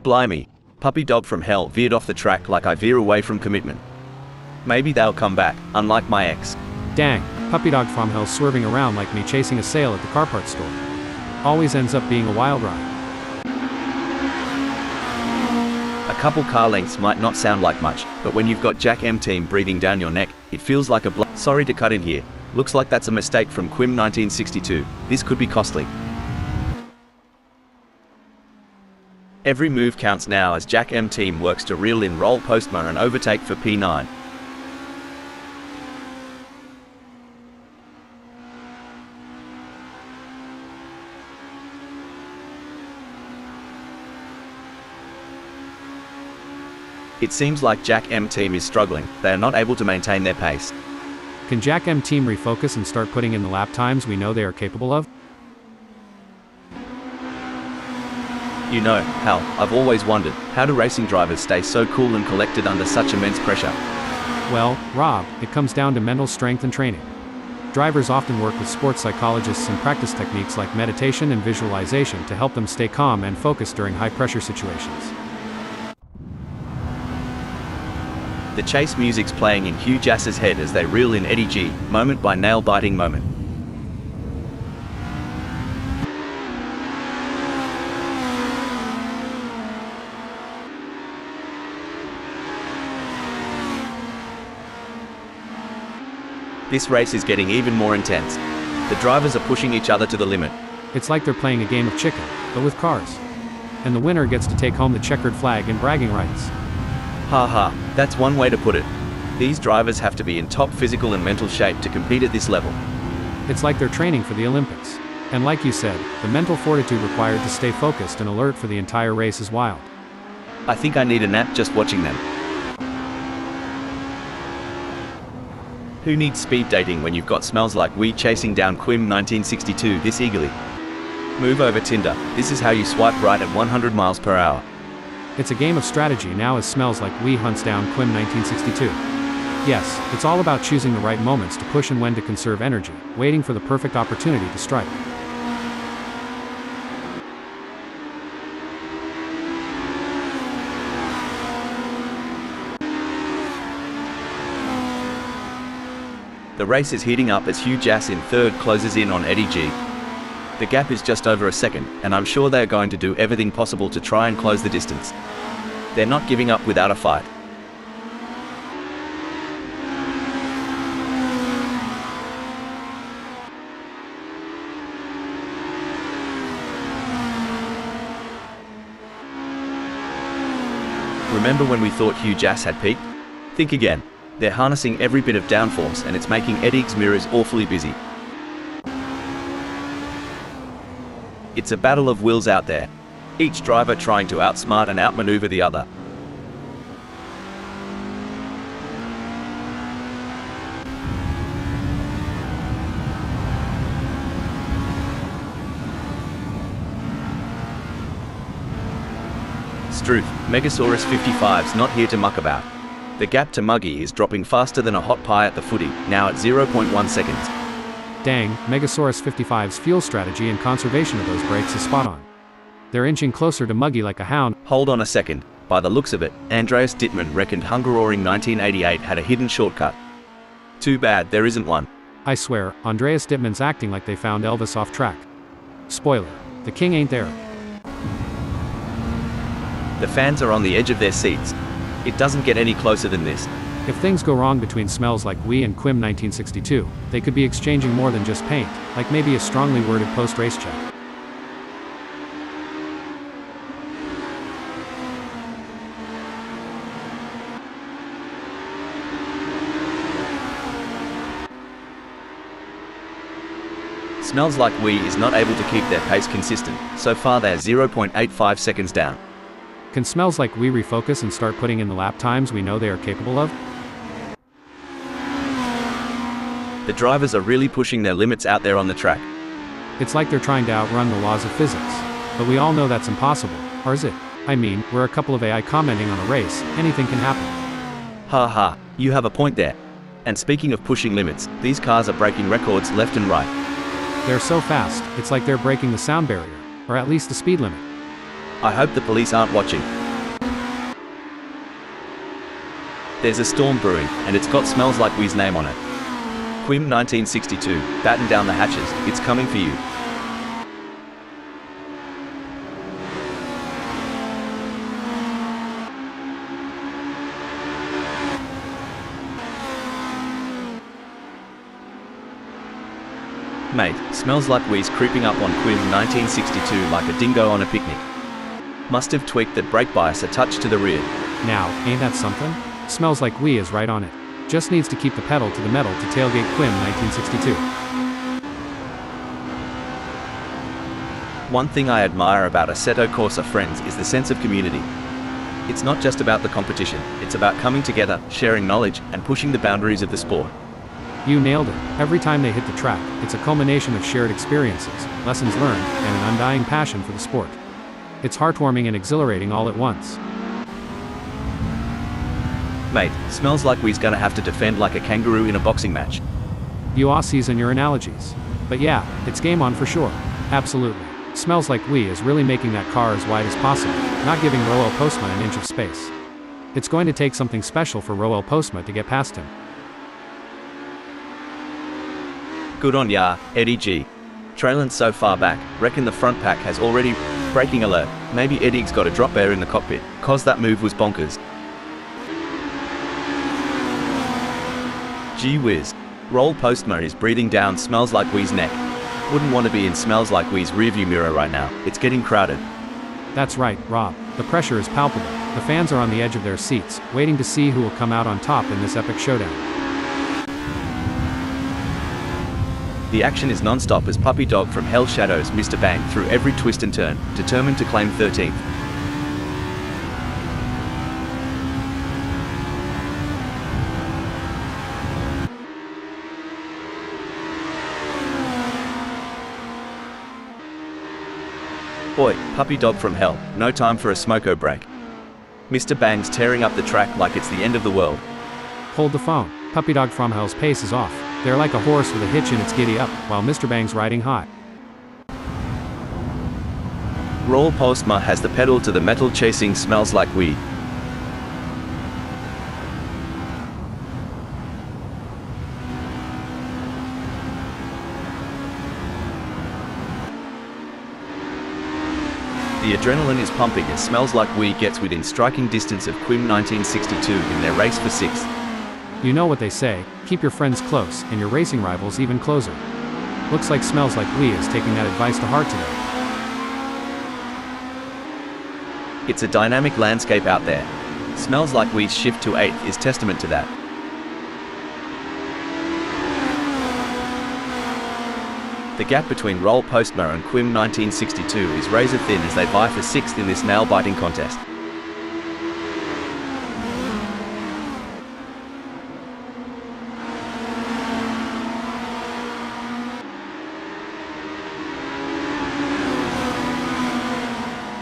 Blimey, puppy dog from hell veered off the track like I veer away from commitment. Maybe they'll come back, unlike my ex. Dang, puppy dog from hell swerving around like me chasing a sale at the car parts store. Always ends up being a wild ride. A couple car lengths might not sound like much, but when you've got Jack M Team breathing down your neck, it feels like a Sorry to cut in here. Looks like that's a mistake from Quim 1962. This could be costly. Every move counts now as Jack M Team works to reel in Roll Postma and overtake for P9. It seems like Jack M Team is struggling. They are not able to maintain their pace. Can Jack M Team refocus and start putting in the lap times we know they are capable of? You know, Hal, I've always wondered, how do racing drivers stay so cool and collected under such immense pressure? Well, Rob, it comes down to mental strength and training. Drivers often work with sports psychologists and practice techniques like meditation and visualization to help them stay calm and focused during high-pressure situations. The chase music's playing in Hugh Jass's head as they reel in Eddie G, moment by nail-biting moment. This race is getting even more intense. The drivers are pushing each other to the limit. It's like they're playing a game of chicken, but with cars. And the winner gets to take home the checkered flag and bragging rights. Haha, that's one way to put it. These drivers have to be in top physical and mental shape to compete at this level. It's like they're training for the Olympics. And like you said, the mental fortitude required to stay focused and alert for the entire race is wild. I think I need a nap just watching them. Who needs speed dating when you've got smells like we chasing down Quim 1962 this eagerly? Move over Tinder, this is how you swipe right at 100 miles per hour. It's a game of strategy now as smells like we hunts down Quim 1962. Yes, it's all about choosing the right moments to push and when to conserve energy, waiting for the perfect opportunity to strike. The race is heating up as Hugh Jass in third closes in on Eddie G. The gap is just over a second, and I'm sure they are going to do everything possible to try and close the distance. They're not giving up without a fight. Remember when we thought Hugh Jass had peaked? Think again. They're harnessing every bit of downforce and it's making Eddie's mirrors awfully busy. It's a battle of wills out there. Each driver trying to outsmart and outmaneuver the other. Struth, Megasaurus 55's not here to muck about. The gap to Muggy is dropping faster than a hot pie at the footy, now at 0.1 seconds. Dang, Megasaurus 55's fuel strategy and conservation of those brakes is spot on. They're inching closer to Muggy like a hound. Hold on a second. By the looks of it, Andreas Dittmann reckoned Hungaroring 1988 had a hidden shortcut. Too bad there isn't one. I swear, Andreas Dittmann's acting like they found Elvis off track. Spoiler. The king ain't there. The fans are on the edge of their seats. It doesn't get any closer than this. If things go wrong between Smells Like We and Quim 1962, they could be exchanging more than just paint, like maybe a strongly worded post-race check. Smells Like We is not able to keep their pace consistent. So far they're 0.85 seconds down. Can Smells Like We refocus and start putting in the lap times we know they are capable of? The drivers are really pushing their limits out there on the track. It's like they're trying to outrun the laws of physics. But we all know that's impossible, or is it? I mean, we're a couple of AI commenting on a race, anything can happen. Ha ha, you have a point there. And speaking of pushing limits, these cars are breaking records left and right. They're so fast, it's like they're breaking the sound barrier, or at least the speed limit. I hope the police aren't watching. There's a storm brewing, and it's got Smells Like We's name on it. Quim 1962, batten down the hatches, it's coming for you. Mate, Smells Like We's creeping up on Quim 1962 like a dingo on a picnic. Must have tweaked that brake bias a touch to the rear. Now, ain't that something? Smells Like We is right on it. Just needs to keep the pedal to the metal to tailgate Quim 1962. One thing I admire about Assetto Corsa friends is the sense of community. It's not just about the competition, it's about coming together, sharing knowledge, and pushing the boundaries of the sport. You nailed it. Every time they hit the track, it's a culmination of shared experiences, lessons learned, and an undying passion for the sport. It's heartwarming and exhilarating all at once. Mate, Smells Like We's gonna have to defend like a kangaroo in a boxing match. You Aussies and your analogies. But yeah, it's game on for sure. Absolutely. Smells Like We is really making that car as wide as possible, not giving Roel Postma an inch of space. It's going to take something special for Roel Postma to get past him. Good on ya, Eddie G. Trailing so far back, reckon the front pack has already braking alert. Maybe Eddie's got a drop air in the cockpit, cause that move was bonkers. Gee whiz. Roel Postma is breathing down Smells Like We's neck. Wouldn't want to be in Smells Like We's rearview mirror right now, it's getting crowded. That's right, Rob. The pressure is palpable. The fans are on the edge of their seats, waiting to see who will come out on top in this epic showdown. The action is non-stop as Puppy Dog from Hell shadows Mr. Bang through every twist and turn, determined to claim 13th. Boy, Puppy Dog from Hell, no time for a smoko break. Mr. Bang's tearing up the track like it's the end of the world. Hold the phone. Puppy Dog from Hell's pace is off. They're like a horse with a hitch in its giddy up, while Mr. Bang's riding high. Roel Postma has the pedal to the metal chasing Smells Like We. The adrenaline is pumping as Smells Like We gets within striking distance of Quim 1962 in their race for 6th. You know what they say, keep your friends close, and your racing rivals even closer. Looks like Smells Like We is taking that advice to heart today. It's a dynamic landscape out there. Smells Like We's shift to 8th is testament to that. The gap between Roel Postma and Quim 1962 is razor thin as they vie for 6th in this nail-biting contest.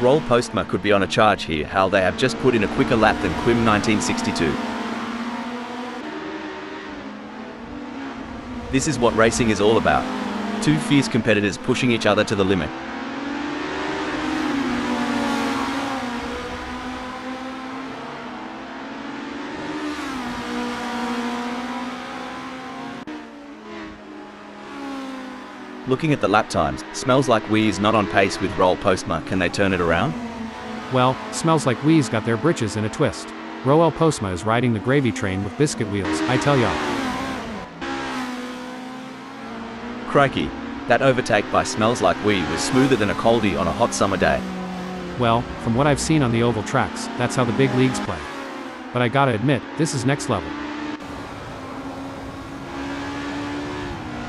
Roel Postma could be on a charge here, how they have just put in a quicker lap than Quim 1962. This is what racing is all about. Two fierce competitors pushing each other to the limit. Looking at the lap times, smells like we is not on pace with Roll Postma. Can they turn it around? Well, smells like we's got their britches in a twist. Roel Postma is riding the gravy train with biscuit wheels, I tell y'all. Crikey, that overtake by Smells Like We was smoother than a coldie on a hot summer day. Well, from what I've seen on the oval tracks, that's how the big leagues play. But I gotta admit, this is next level.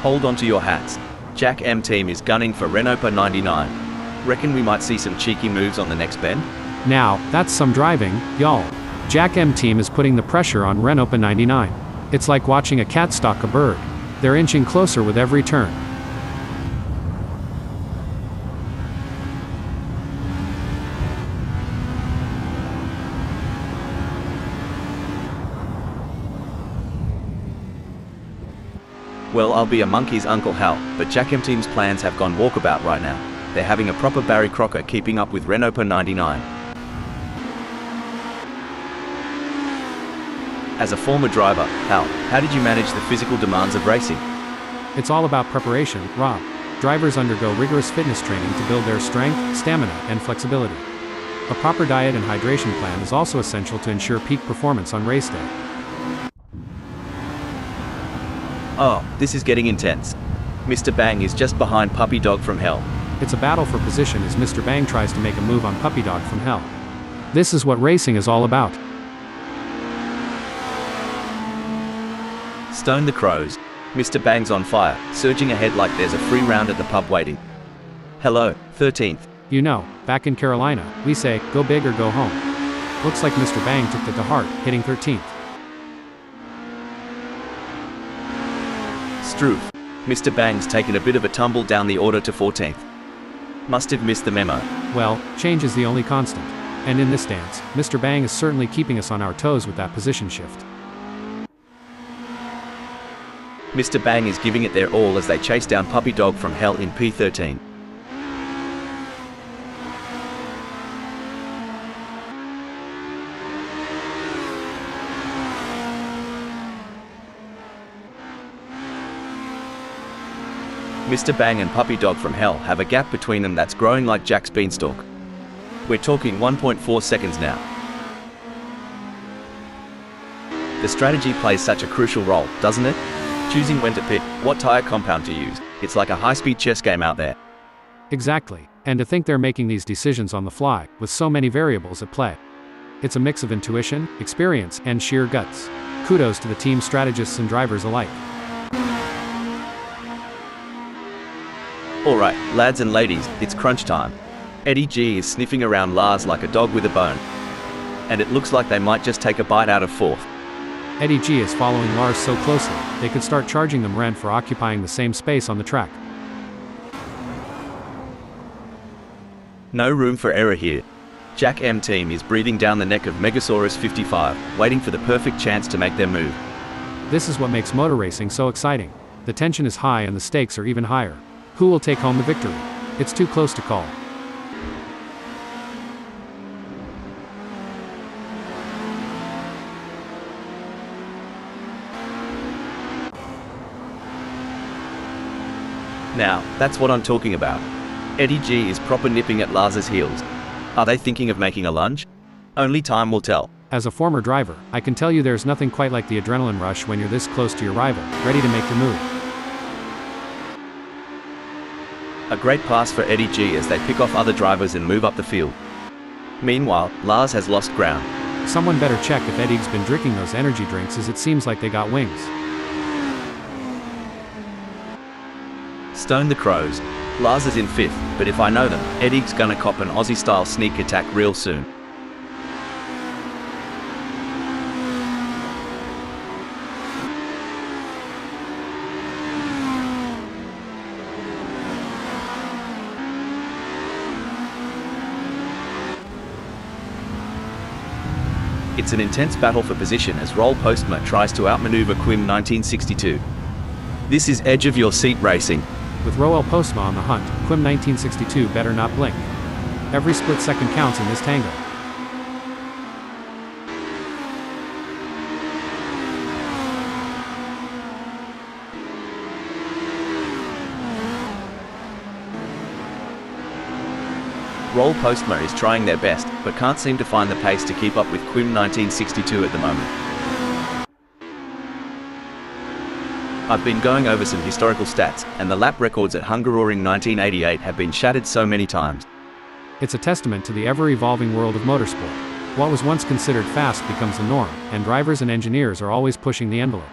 Hold on to your hats. Jack M team is gunning for Renault 99. Reckon we might see some cheeky moves on the next bend? Now, that's some driving, y'all. Jack M team is putting the pressure on Renault 99. It's like watching a cat stalk a bird. They're inching closer with every turn. Well, I'll be a monkey's Uncle Hal, but Jack M team's plans have gone walkabout right now. They're having a proper Barry Crocker keeping up with Renault 99. As a former driver, Hal, how did you manage the physical demands of racing? It's all about preparation, Rob. Drivers undergo rigorous fitness training to build their strength, stamina, and flexibility. A proper diet and hydration plan is also essential to ensure peak performance on race day. Oh, this is getting intense. Mr. Bang is just behind Puppy Dog from Hell. It's a battle for position as Mr. Bang tries to make a move on Puppy Dog from Hell. This is what racing is all about. Stone the Crows. Mr. Bang's on fire, surging ahead like there's a free round at the pub waiting. Hello, 13th. You know, back in Carolina, we say, go big or go home. Looks like Mr. Bang took that to heart, hitting 13th. Struth. Mr. Bang's taken a bit of a tumble down the order to 14th. Must have missed the memo. Well, change is the only constant. And in this dance, Mr. Bang is certainly keeping us on our toes with that position shift. Mr. Bang is giving it their all as they chase down Puppy Dog from Hell in P13. Mr. Bang and Puppy Dog from Hell have a gap between them that's growing like Jack's beanstalk. We're talking 1.4 seconds now. The strategy plays such a crucial role, doesn't it? Choosing when to pit, what tire compound to use. It's like a high-speed chess game out there. Exactly. And to think they're making these decisions on the fly, with so many variables at play. It's a mix of intuition, experience, and sheer guts. Kudos to the team strategists and drivers alike. Alright, lads and ladies, it's crunch time. Eddie G is sniffing around Lars like a dog with a bone. And it looks like they might just take a bite out of 4th. Eddie G is following Lars so closely, they could start charging them rent for occupying the same space on the track. No room for error here. Jack M team is breathing down the neck of Megasaurus 55, waiting for the perfect chance to make their move. This is what makes motor racing so exciting. The tension is high and the stakes are even higher. Who will take home the victory? It's too close to call. Now, that's what I'm talking about. Eddie G is proper nipping at Lars's heels. Are they thinking of making a lunge? Only time will tell. As a former driver, I can tell you there's nothing quite like the adrenaline rush when you're this close to your rival, ready to make your move. A great pass for Eddie G as they pick off other drivers and move up the field. Meanwhile, Lars has lost ground. Someone better check if Eddie's been drinking those energy drinks as it seems like they got wings. Stone the Crows. Lars is in 5th, but if I know them, Eddie's gonna cop an Aussie-style sneak attack real soon. It's an intense battle for position as Roll Postma tries to outmaneuver Quim 1962. This is edge of your seat racing. With Roel Postma on the hunt, Quim 1962 better not blink. Every split second counts in this tango. Roll Postma is trying their best, but can't seem to find the pace to keep up with Quim1962 at the moment. I've been going over some historical stats, and the lap records at Hungaroring 1988 have been shattered so many times. It's a testament to the ever-evolving world of motorsport. What was once considered fast becomes the norm, and drivers and engineers are always pushing the envelope.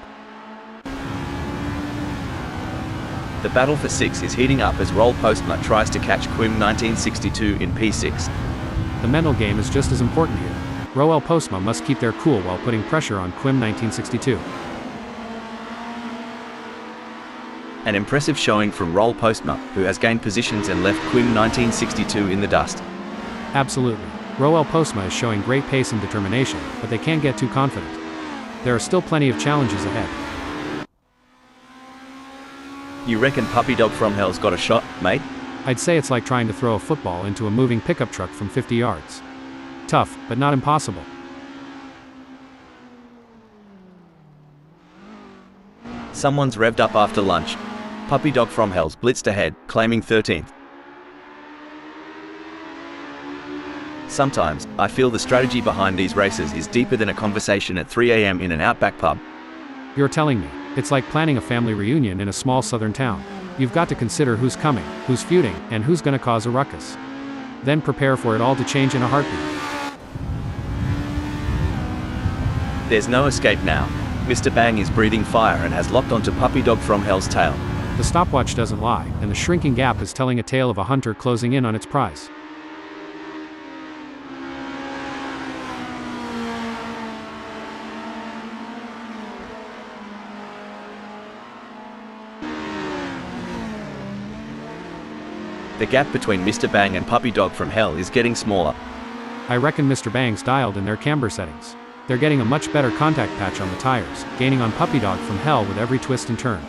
The battle for 6 is heating up as Roll Postma tries to catch Quim1962 in P6. The mental game is just as important here. Roll Postma must keep their cool while putting pressure on Quim1962. An impressive showing from Roll Postma, who has gained positions and left Quim1962 in the dust. Absolutely. Roll Postma is showing great pace and determination, but they can't get too confident. There are still plenty of challenges ahead. You reckon Puppy Dog from Hell's got a shot, mate? I'd say it's like trying to throw a football into a moving pickup truck from 50 yards. Tough, but not impossible. Someone's revved up after lunch. Puppy Dog from Hell's blitzed ahead, claiming 13th. Sometimes, I feel the strategy behind these races is deeper than a conversation at 3 a.m. in an outback pub. You're telling me. It's like planning a family reunion in a small southern town. You've got to consider who's coming, who's feuding, and who's gonna cause a ruckus. Then prepare for it all to change in a heartbeat. There's no escape now. Mr. Bang is breathing fire and has locked onto Puppy Dog from Hell's tail. The stopwatch doesn't lie, and the shrinking gap is telling a tale of a hunter closing in on its prize. The gap between Mr. Bang and Puppy Dog from Hell is getting smaller. I reckon Mr. Bang's dialed in their camber settings. They're getting a much better contact patch on the tires, gaining on Puppy Dog from Hell with every twist and turn.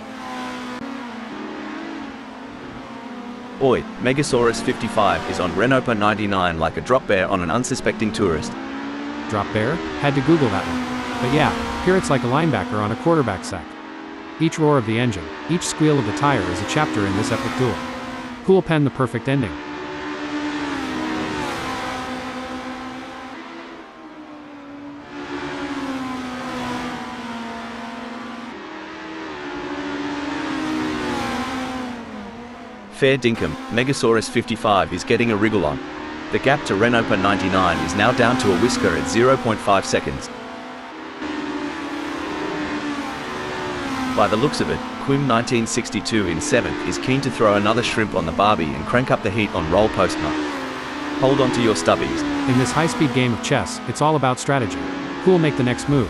Oi, Megasaurus 55 is on Renopa 99 like a drop bear on an unsuspecting tourist. Drop bear? Had to Google that one. But yeah, here it's like a linebacker on a quarterback sack. Each roar of the engine, each squeal of the tire is a chapter in this epic duel. Who'll pen the perfect ending? Fair dinkum, Megasaurus 55 is getting a wriggle on. The gap to Renopa 99 is now down to a whisker at 0.5 seconds. By the looks of it, Quim1962 in 7th is keen to throw another shrimp on the barbie and crank up the heat on Roll Postma. Hold on to your stubbies. In this high-speed game of chess, it's all about strategy. Who'll make the next move?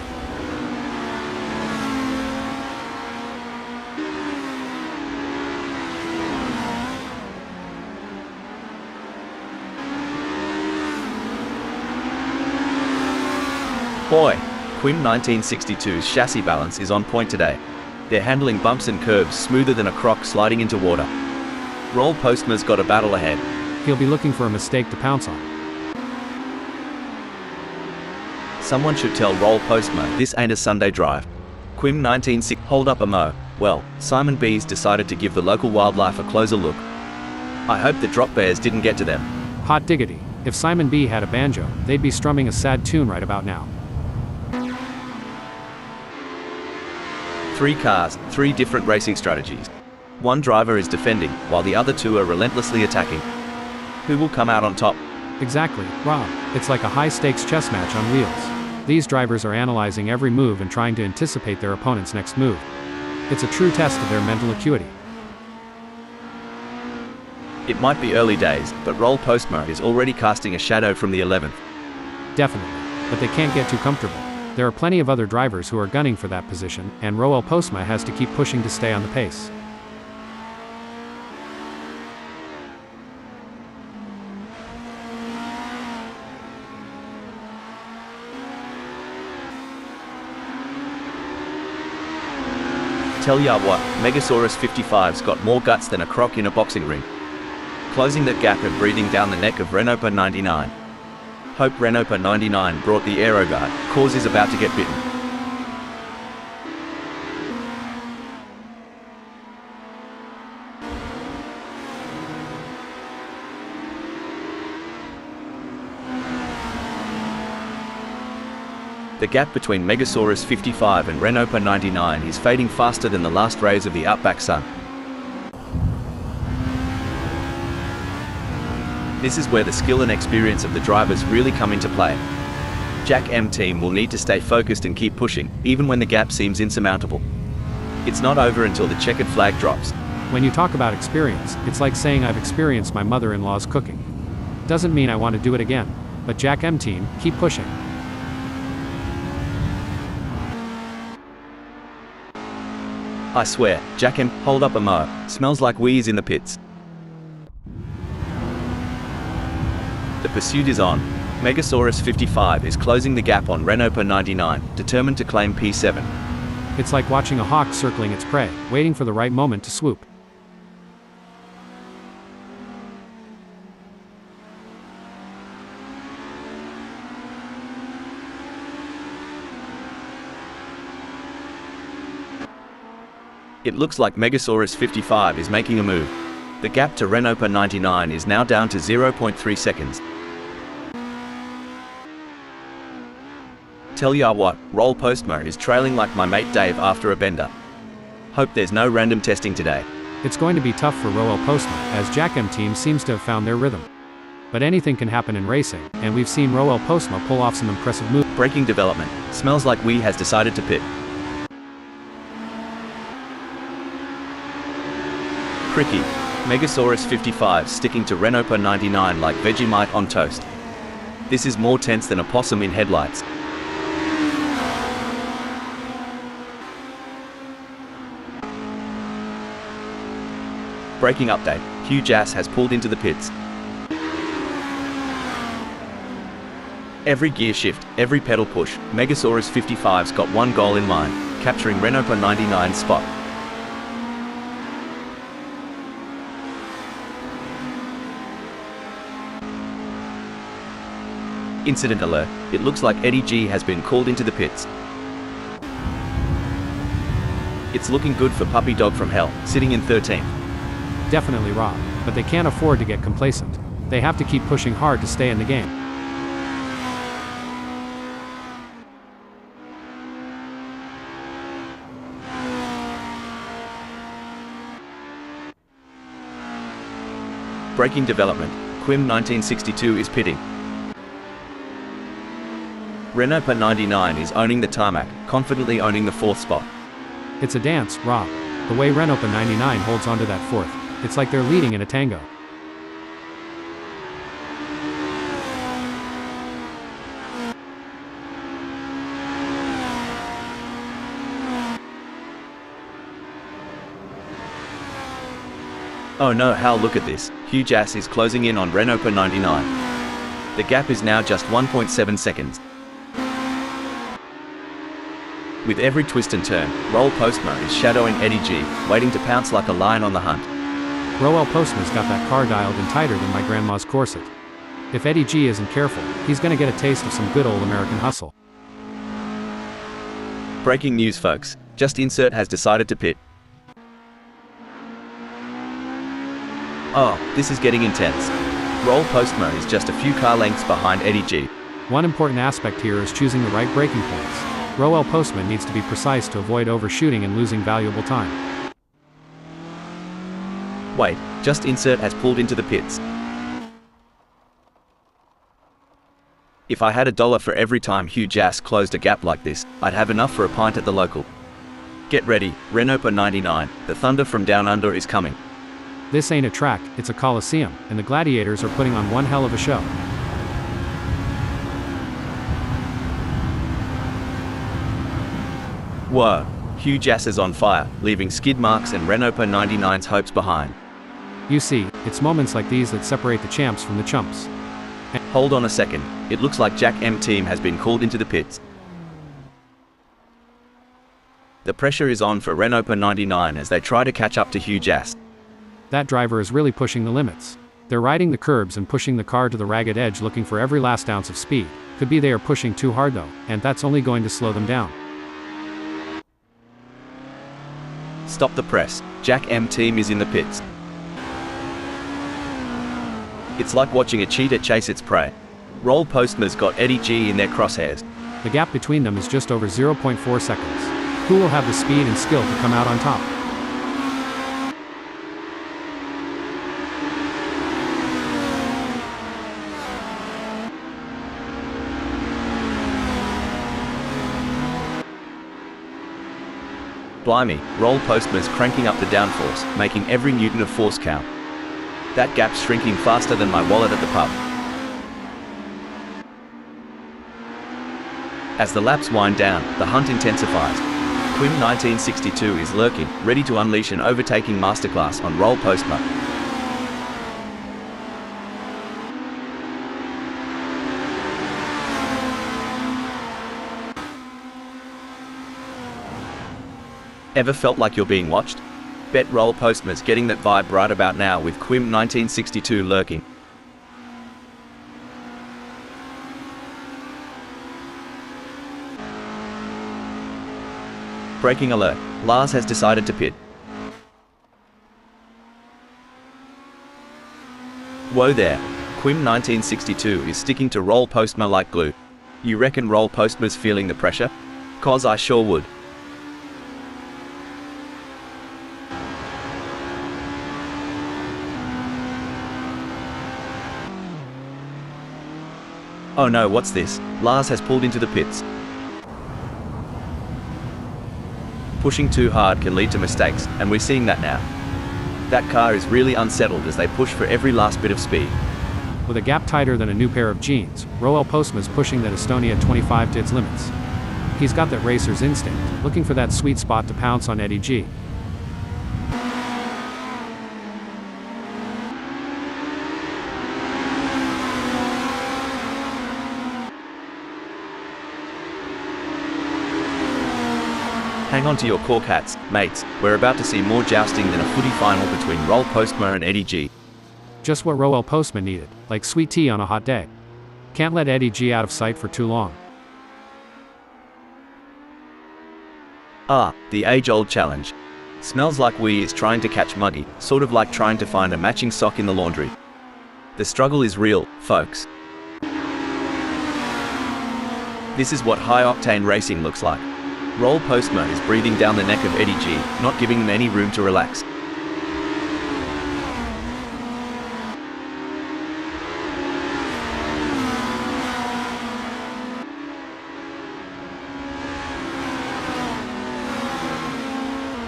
Boy, Quim1962's chassis balance is on point today. They're handling bumps and curves smoother than a croc sliding into water. Roll Postma's got a battle ahead. He'll be looking for a mistake to pounce on. Someone should tell Roll Postma this ain't a Sunday drive. Quim1962 hold up a mo. Well, Simon B's decided to give the local wildlife a closer look. I hope the drop bears didn't get to them. Hot diggity. If Simon B had a banjo, they'd be strumming a sad tune right about now. 3 cars, 3 different racing strategies. One driver is defending, while the other 2 are relentlessly attacking. Who will come out on top? Exactly, Rob. It's like a high-stakes chess match on wheels. These drivers are analyzing every move and trying to anticipate their opponent's next move. It's a true test of their mental acuity. It might be early days, but Roll Postma is already casting a shadow from the 11th. Definitely. But they can't get too comfortable. There are plenty of other drivers who are gunning for that position, and Roll Postma has to keep pushing to stay on the pace. Tell ya what, Megasaurus 55's got more guts than a croc in a boxing ring. Closing that gap and breathing down the neck of Renopa 99. Hope Renopa 99 brought the aero guard, cause is about to get bitten. The gap between Megasaurus 55 and Renault 99 is fading faster than the last rays of the outback sun. This is where the skill and experience of the drivers really come into play. Jack M team will need to stay focused and keep pushing, even when the gap seems insurmountable. It's not over until the checkered flag drops. When you talk about experience, it's like saying I've experienced my mother-in-law's cooking. Doesn't mean I want to do it again. But Jack M team, keep pushing. I swear, Jack M, hold up a mo. Smells like wheeze in the pits. The pursuit is on. Megasaurus 55 is closing the gap on Renault 99, determined to claim P7. It's like watching a hawk circling its prey, waiting for the right moment to swoop. It looks like Megasaurus 55 is making a move. The gap to Renault 99 is now down to 0.3 seconds. Tell ya what, Roll Postmo is trailing like my mate Dave after a bender. Hope there's no random testing today. It's going to be tough for Roel Postma, as Jack M team seems to have found their rhythm. But anything can happen in racing, and we've seen Roel Postma pull off some impressive moves. Breaking development. Smells like we has decided to pit. Cricky. Megasaurus 55 sticking to Renault 99 like Vegemite on toast. This is more tense than a possum in headlights. Breaking update. Hugh Jass has pulled into the pits. Every gear shift, every pedal push, Megasaurus 55's got one goal in mind, capturing Renault 99's spot. Incident alert. It looks like Eddie G has been called into the pits. It's looking good for Puppy Dog from Hell, sitting in 13th. Definitely Rob, but they can't afford to get complacent. They have to keep pushing hard to stay in the game. Breaking development. Quim 1962 is pitting. Renault 99 is owning the tarmac, confidently owning the 4th spot. It's a dance, Rob. The way Renault 99 holds onto that 4th, it's like they're leading in a tango. Oh no, Hal, look at this. Hugh Jass is closing in on Renault 99. The gap is now just 1.7 seconds. With every twist and turn, Roll Postmo is shadowing Eddie G, waiting to pounce like a lion on the hunt. Roel Postma's got that car dialed in tighter than my grandma's corset. If Eddie G isn't careful, he's gonna get a taste of some good old American hustle. Breaking news, folks. Just Insert has decided to pit. Oh, this is getting intense. Roll Postmo is just a few car lengths behind Eddie G. One important aspect here is choosing the right braking points. Roel Postman needs to be precise to avoid overshooting and losing valuable time. Wait, Just Insert has pulled into the pits. If I had $1 for every time Hugh Jass closed a gap like this, I'd have enough for a pint at the local. Get ready, Renault 99, the thunder from down under is coming. This ain't a track, it's a coliseum, and the gladiators are putting on one hell of a show. Whoa, Hugh Jass is on fire, leaving skid marks and Renault 99's hopes behind. You see, it's moments like these that separate the champs from the chumps. Hold on a second, it looks like Jack M team has been called into the pits. The pressure is on for Renault 99 as they try to catch up to Hugh Jass. That driver is really pushing the limits. They're riding the curbs and pushing the car to the ragged edge, looking for every last ounce of speed. Could be they are pushing too hard though, and that's only going to slow them down. Stop the press, Jack M team is in the pits. It's like watching a cheetah chase its prey. Roll Postman's got Eddie G in their crosshairs. The gap between them is just over 0.4 seconds. Who will have the speed and skill to come out on top? Blimey, Roll Postma's cranking up the downforce, making every newton of force count. That gap's shrinking faster than my wallet at the pub. As the laps wind down, the hunt intensifies. Quim 1962 is lurking, ready to unleash an overtaking masterclass on Roll Postma. Ever felt like you're being watched? Bet Roll Postma's getting that vibe right about now with Quim 1962 lurking. Breaking alert, Lars has decided to pit. Whoa there, Quim 1962 is sticking to Roll Postma like glue. You reckon Roll Postma's feeling the pressure? 'Cause I sure would. Oh no, what's this? Lars has pulled into the pits. Pushing too hard can lead to mistakes, and we're seeing that now. That car is really unsettled as they push for every last bit of speed. With a gap tighter than a new pair of jeans, Roel Postma's pushing that Estonia-25 to its limits. He's got that racer's instinct, looking for that sweet spot to pounce on Eddie G. Hang on to your cork hats, mates. We're about to see more jousting than a footy final between Roll Postma and Eddie G. Just what Roel Postma needed, like sweet tea on a hot day. Can't let Eddie G out of sight for too long. Ah, the age-old challenge. Smells like wee is trying to catch muggy, sort of like trying to find a matching sock in the laundry. The struggle is real, folks. This is what high-octane racing looks like. Roll Postma is breathing down the neck of Eddie G, not giving him any room to relax.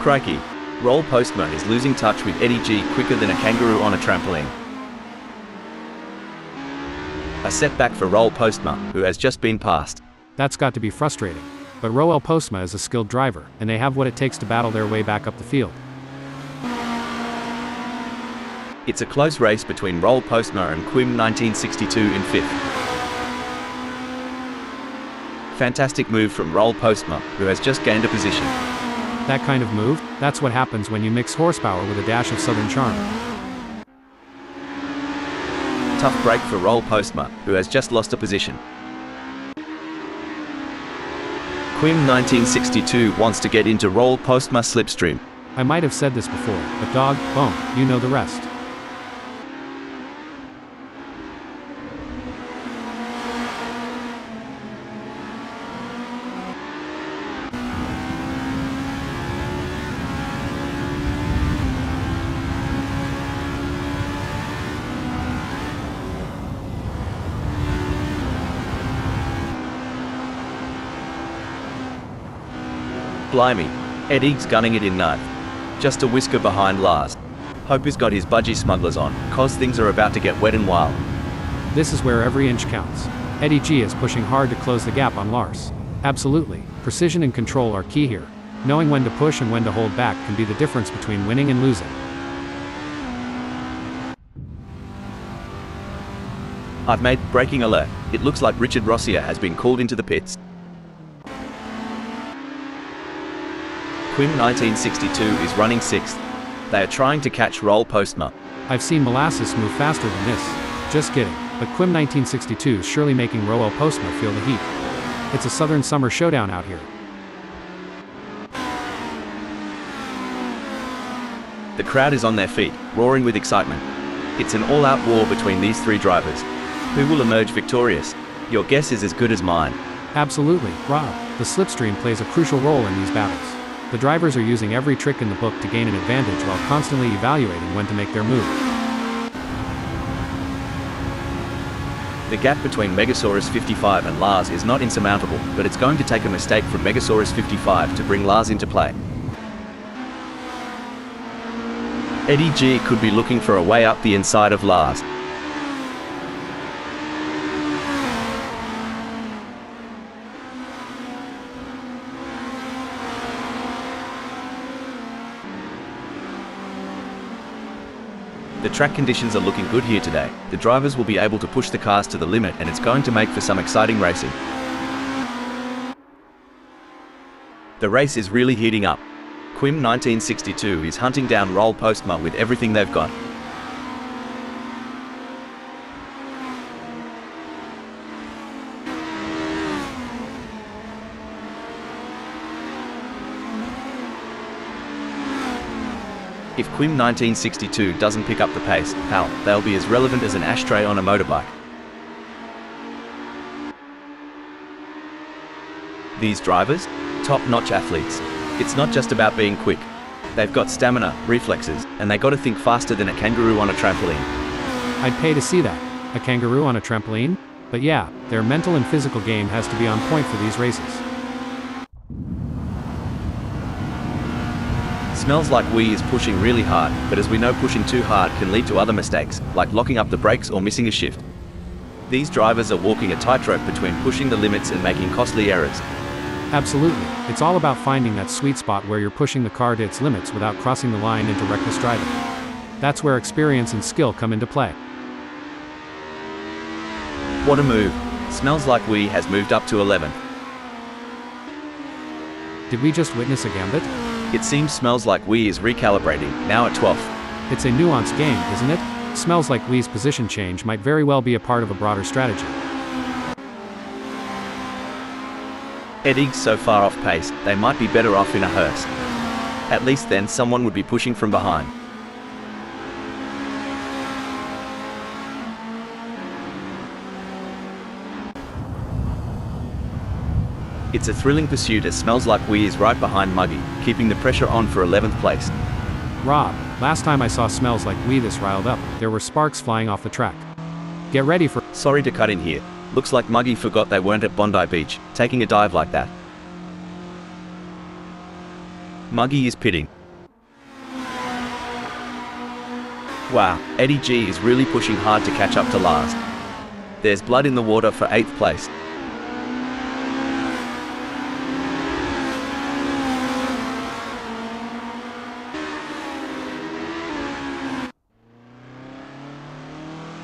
Crikey, Roll Postma is losing touch with Eddie G quicker than a kangaroo on a trampoline. A setback for Roll Postma, who has just been passed. That's got to be frustrating. But Roel Postma is a skilled driver, and they have what it takes to battle their way back up the field. It's a close race between Roll Postma and Quim 1962 in fifth. Fantastic move from Roll Postma, who has just gained a position. That kind of move, that's what happens when you mix horsepower with a dash of southern charm. Tough break for Roll Postma, who has just lost a position. Quim 1962 wants to get into Roll Postma slipstream. I might have said this before, but dog, bone, you know the rest. Blimey, Eddie's gunning it in ninth. Just a whisker behind Lars. Hope he's got his budgie smugglers on, cause things are about to get wet and wild. This is where every inch counts. Eddie G is pushing hard to close the gap on Lars. Absolutely, precision and control are key here. Knowing when to push and when to hold back can be the difference between winning and losing. I've made braking alert. It looks like Richard Rossier has been called into the pits. Quim 1962 is running sixth. They are trying to catch Roll Postma. I've seen molasses move faster than this. Just kidding, but Quim 1962 is surely making Roel Postma feel the heat. It's a southern summer showdown out here. The crowd is on their feet, roaring with excitement. It's an all-out war between these three drivers. Who will emerge victorious? Your guess is as good as mine. Absolutely, Rob. The slipstream plays a crucial role in these battles. The drivers are using every trick in the book to gain an advantage while constantly evaluating when to make their move. The gap between Megasaurus 55 and Lars is not insurmountable, but it's going to take a mistake from Megasaurus 55 to bring Lars into play. Eddie G could be looking for a way up the inside of Lars. The track conditions are looking good here today. The drivers will be able to push the cars to the limit, and it's going to make for some exciting racing. The race is really heating up. Quim 1962 is hunting down Roll Postma with everything they've got. If Quim 1962 doesn't pick up the pace, hell, they'll be as relevant as an ashtray on a motorbike. These drivers? Top-notch athletes. It's not just about being quick. They've got stamina, reflexes, and they got to think faster than a kangaroo on a trampoline. I'd pay to see that. A kangaroo on a trampoline? But yeah, their mental and physical game has to be on point for these races. Smells Like We is pushing really hard, but as we know, pushing too hard can lead to other mistakes, like locking up the brakes or missing a shift. These drivers are walking a tightrope between pushing the limits and making costly errors. Absolutely. It's all about finding that sweet spot where you're pushing the car to its limits without crossing the line into reckless driving. That's where experience and skill come into play. What a move. Smells Like We has moved up to 11th. Did we just witness a gambit? It seems Smells Like We is recalibrating, now at 12th. It's a nuanced game, isn't it? Smells like We's position change might very well be a part of a broader strategy. Eddie's so far off pace, they might be better off in a hearse. At least then someone would be pushing from behind. It's a thrilling pursuit as Smells Like We is right behind Muggy, keeping the pressure on for 11th place. Rob, last time I saw Smells Like We this riled up, there were sparks flying off the track. Get ready for— Sorry to cut in here. Looks like Muggy forgot they weren't at Bondi Beach, taking a dive like that. Muggy is pitting. Wow, Eddie G is really pushing hard to catch up to Lars. There's blood in the water for 8th place.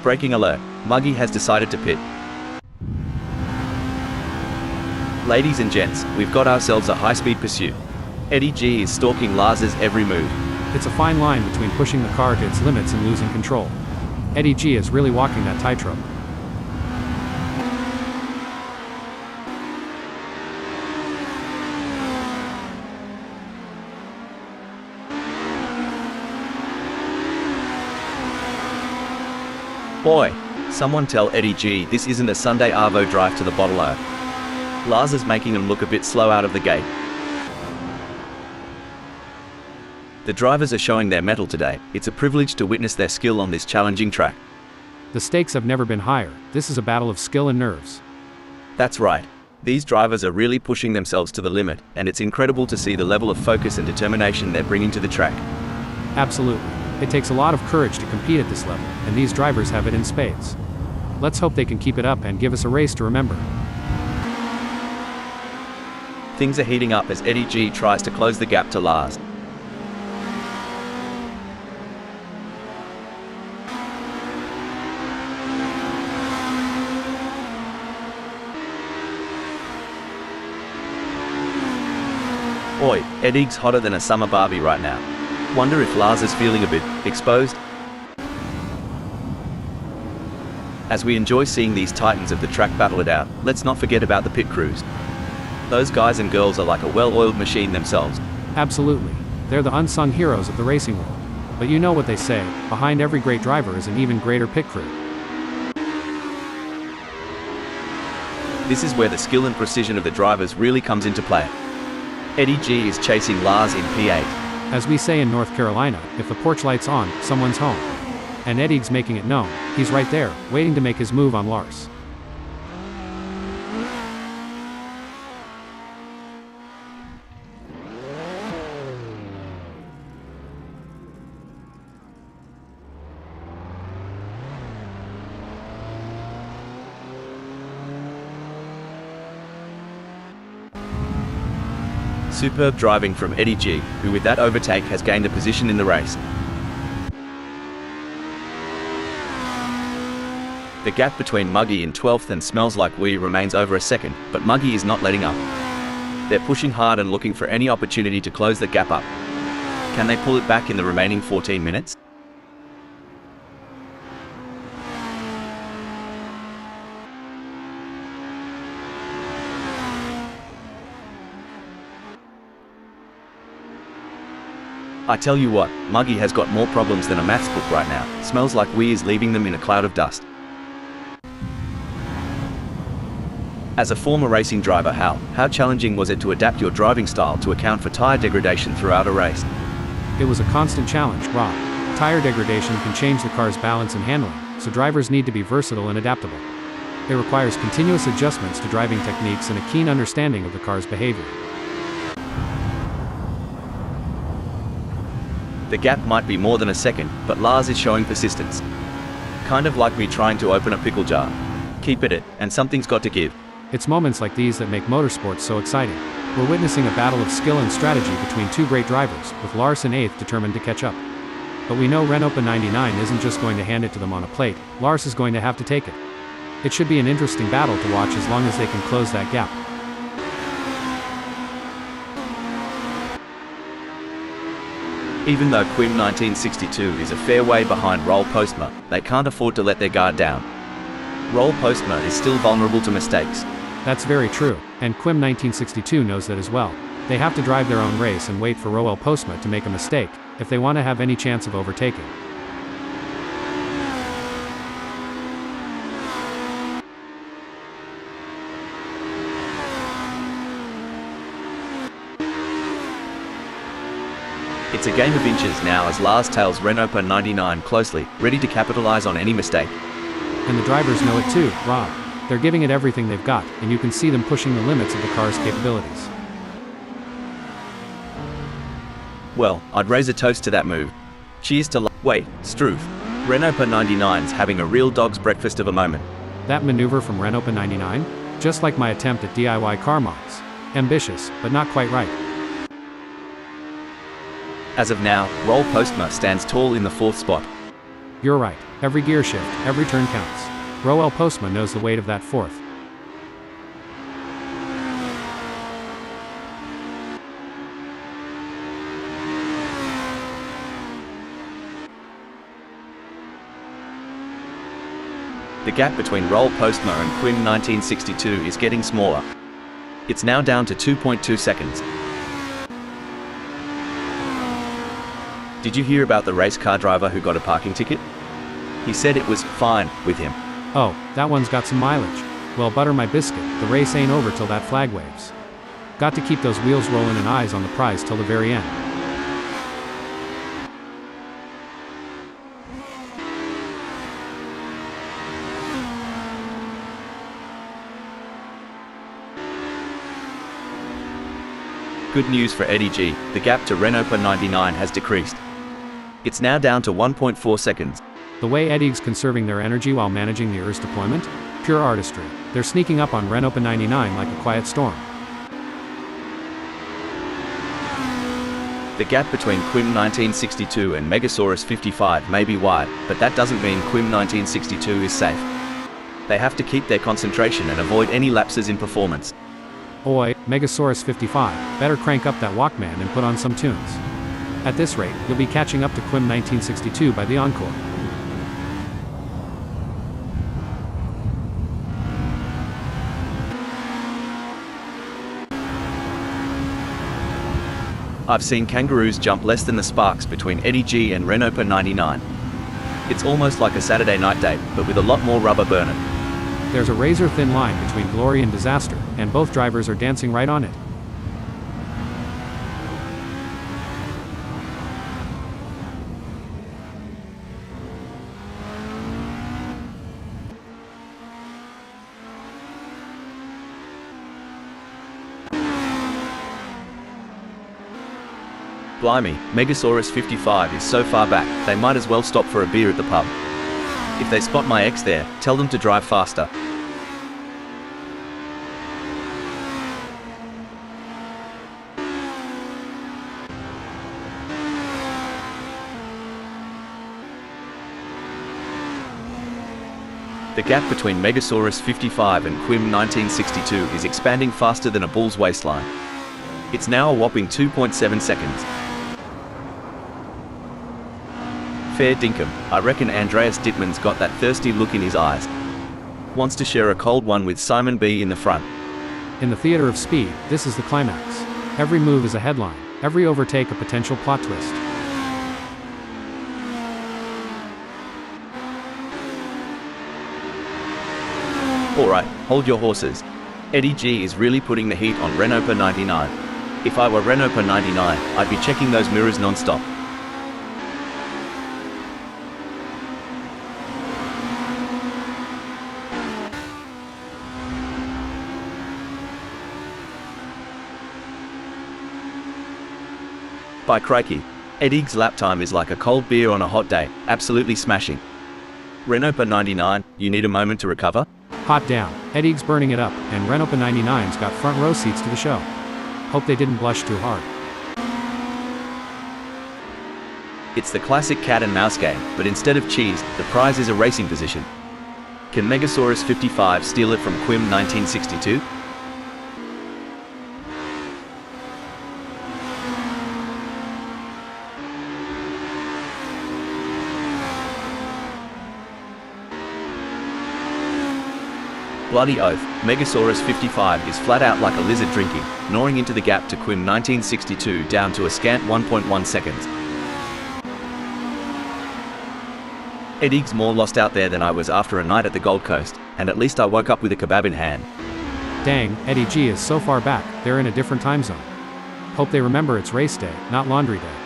Braking alert, Muggy has decided to pit. Ladies and gents, we've got ourselves a high-speed pursuit. Eddie G is stalking Lars's every move. It's a fine line between pushing the car to its limits and losing control. Eddie G is really walking that tightrope. Boy, someone tell Eddie G this isn't a Sunday Arvo drive to the bottle-o. Lars is making him look a bit slow out of the gate. The drivers are showing their mettle today. It's a privilege to witness their skill on this challenging track. The stakes have never been higher. This is a battle of skill and nerves. That's right. These drivers are really pushing themselves to the limit, and it's incredible to see the level of focus and determination they're bringing to the track. Absolutely. It takes a lot of courage to compete at this level, and these drivers have it in spades. Let's hope they can keep it up and give us a race to remember. Things are heating up as Eddie G tries to close the gap to Lars. Oi, Eddie's hotter than a summer Barbie right now. Wonder if Lars is feeling a bit exposed? As we enjoy seeing these titans of the track battle it out, let's not forget about the pit crews. Those guys and girls are like a well-oiled machine themselves. Absolutely. They're the unsung heroes of the racing world. But you know what they say, behind every great driver is an even greater pit crew. This is where the skill and precision of the drivers really comes into play. Eddie G is chasing Lars in P8. As we say in North Carolina, if the porch light's on, someone's home. And Eddie's making it known. He's right there, waiting to make his move on Lars. Superb driving from Eddie G, who with that overtake has gained a position in the race. The gap between Muggy in 12th and Smells Like Wee remains over a second, but Muggy is not letting up. They're pushing hard and looking for any opportunity to close the gap up. Can they pull it back in the remaining 14 minutes? I tell you what, Muggy has got more problems than a maths book right now. Smells Like Wee is leaving them in a cloud of dust. As a former racing driver, how challenging was it to adapt your driving style to account for tire degradation throughout a race? It was a constant challenge, Rob. Tire degradation can change the car's balance and handling, so drivers need to be versatile and adaptable. It requires continuous adjustments to driving techniques and a keen understanding of the car's behavior. The gap might be more than a second, but Lars is showing persistence. Kind of like me trying to open a pickle jar. Keep at it, and something's got to give. It's moments like these that make motorsports so exciting. We're witnessing a battle of skill and strategy between two great drivers, with Lars in 8th determined to catch up. But we know Renault-25 isn't just going to hand it to them on a plate. Lars is going to have to take it. It should be an interesting battle to watch as long as they can close that gap. Even though Quim 1962 is a fair way behind Roll Postma, they can't afford to let their guard down. Roll Postma is still vulnerable to mistakes. That's very true, and Quim 1962 knows that as well. They have to drive their own race and wait for Roel Postma to make a mistake, if they want to have any chance of overtaking. It's a game of inches now as Lars tails Renault-25 closely, ready to capitalize on any mistake. And the drivers know it too, Rob. They're giving it everything they've got, and you can see them pushing the limits of the car's capabilities. Well, I'd raise a toast to that move. Cheers to Wait, Struth. Renault-25's having a real dog's breakfast of a moment. That maneuver from Renault-25? Just like my attempt at DIY car mods. Ambitious, but not quite right. As of now, Roll Postma stands tall in the 4th spot. You're right. Every gear shift, every turn counts. Roel Postma knows the weight of that 4th. The gap between Roll Postma and Quim 1962 is getting smaller. It's now down to 2.2 seconds. Did you hear about the race car driver who got a parking ticket? He said it was fine with him. Oh, that one's got some mileage. Well, butter my biscuit, the race ain't over till that flag waves. Got to keep those wheels rolling and eyes on the prize till the very end. Good news for Eddie G, the gap to Renault-25 has decreased. It's now down to 1.4 seconds. The way Eddie's conserving their energy while managing the ERS deployment? Pure artistry. They're sneaking up on Renault-25 like a quiet storm. The gap between Quim 1962 and Megasaurus 55 may be wide, but that doesn't mean Quim 1962 is safe. They have to keep their concentration and avoid any lapses in performance. Oi, Megasaurus 55, better crank up that Walkman and put on some tunes. At this rate, you'll be catching up to Quim 1962 by the encore. I've seen kangaroos jump less than the sparks between Eddie G and Renault-25. It's almost like a Saturday night date, but with a lot more rubber burning. There's a razor-thin line between glory and disaster, and both drivers are dancing right on it. Blimey, Megasaurus 55 is so far back, they might as well stop for a beer at the pub. If they spot my ex there, tell them to drive faster. The gap between Megasaurus 55 and Quim 1962 is expanding faster than a bull's waistline. It's now a whopping 2.7 seconds. Fair dinkum, I reckon Andreas Dittmann's got that thirsty look in his eyes. Wants to share a cold one with Simon B in the front. In the theater of speed, this is the climax. Every move is a headline, every overtake a potential plot twist. Alright, hold your horses. Eddie G is really putting the heat on Renault 99. If I were Renault 99, I'd be checking those mirrors non-stop. By crikey, Eddie's lap time is like a cold beer on a hot day, absolutely smashing. Renault 99, you need a moment to recover? Hot damn, Eddie's burning it up, and Renault 99's got front row seats to the show. Hope they didn't blush too hard. It's the classic cat and mouse game, but instead of cheese, the prize is a racing position. Can Megasaurus 55 steal it from Quim 1962? Bloody oath, Megasaurus 55 is flat out like a lizard drinking, gnawing into the gap to Quim 1962 down to a scant 1.1 seconds. Eddie's more lost out there than I was after a night at the Gold Coast, and at least I woke up with a kebab in hand. Dang, Eddie G is so far back, they're in a different time zone. Hope they remember it's race day, not laundry day.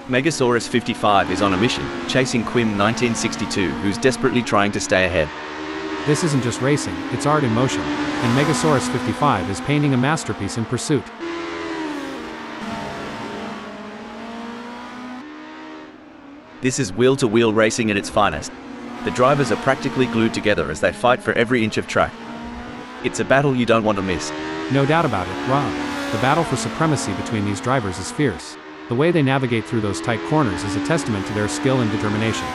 Megasaurus 55 is on a mission, chasing Quim 1962, who's desperately trying to stay ahead. This isn't just racing, it's art in motion, and Megasaurus 55 is painting a masterpiece in pursuit. This is wheel-to-wheel racing at its finest. The drivers are practically glued together as they fight for every inch of track. It's a battle you don't want to miss. No doubt about it, Rob. The battle for supremacy between these drivers is fierce. The way they navigate through those tight corners is a testament to their skill and determination.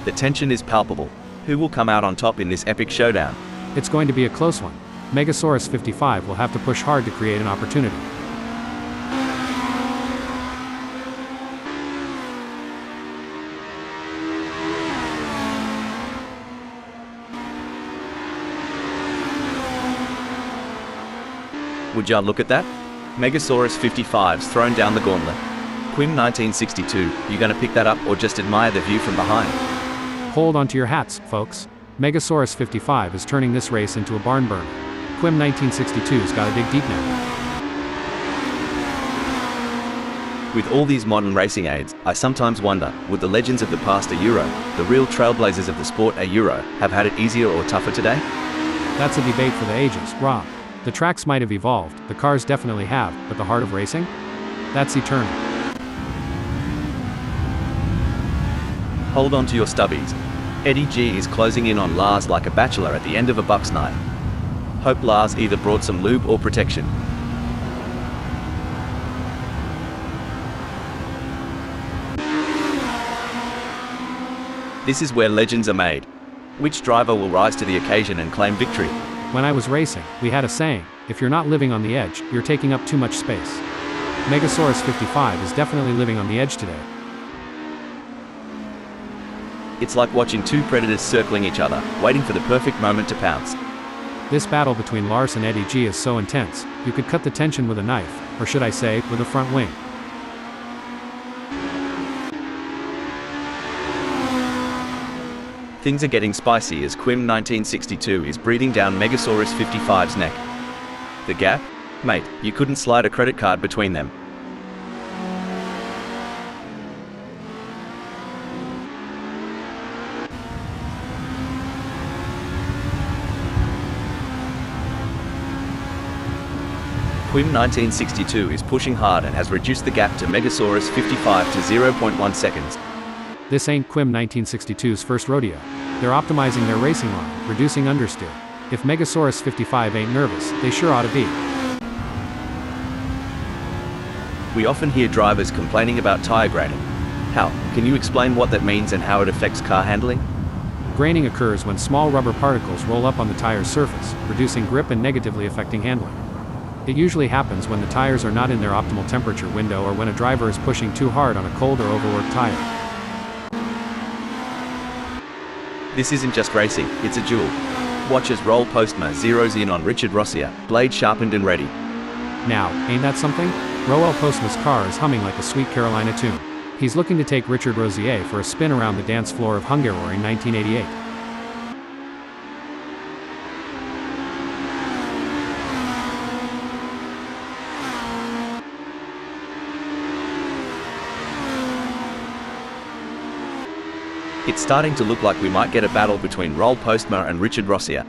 The tension is palpable. Who will come out on top in this epic showdown? It's going to be a close one. Megasaurus 55 will have to push hard to create an opportunity. Would ya look at that? Megasaurus 55's thrown down the gauntlet. Quim 1962, you gonna pick that up or just admire the view from behind? Hold on to your hats, folks. Megasaurus 55 is turning this race into a barn burner. Quim 1962's gotta dig deep now. With all these modern racing aids, I sometimes wonder, would the legends of the past a Euro, the real trailblazers of the sport a Euro, have had it easier or tougher today? That's a debate for the ages, Rob. The tracks might have evolved, the cars definitely have, but the heart of racing? That's eternal. Hold on to your stubbies. Eddie G is closing in on Lars like a bachelor at the end of a Bucks night. Hope Lars either brought some lube or protection. This is where legends are made. Which driver will rise to the occasion and claim victory? When I was racing, we had a saying, if you're not living on the edge, you're taking up too much space. Megasaurus 55 is definitely living on the edge today. It's like watching two predators circling each other, waiting for the perfect moment to pounce. This battle between Lars and Eddie G is so intense, you could cut the tension with a knife, or should I say, with a front wing. Things are getting spicy as Quim 1962 is breathing down Megasaurus 55's neck. The gap? Mate, you couldn't slide a credit card between them. Quim 1962 is pushing hard and has reduced the gap to Megasaurus 55 to 0.1 seconds. This ain't Quim 1962's first rodeo. They're optimizing their racing line, reducing understeer. If Megasaurus 55 ain't nervous, they sure ought to be. We often hear drivers complaining about tire graining. Hal, can you explain what that means and how it affects car handling? Graining occurs when small rubber particles roll up on the tire's surface, reducing grip and negatively affecting handling. It usually happens when the tires are not in their optimal temperature window or when a driver is pushing too hard on a cold or overworked tire. This isn't just racing, it's a duel. Watch as Roll Postma zeroes in on Richard Rossier, blade sharpened and ready. Now, ain't that something? Roel Postma's car is humming like a Sweet Carolina tune. He's looking to take Richard Rossier for a spin around the dance floor of Hungaroring 1988. It's starting to look like we might get a battle between Roll Postma and Richard Rossier.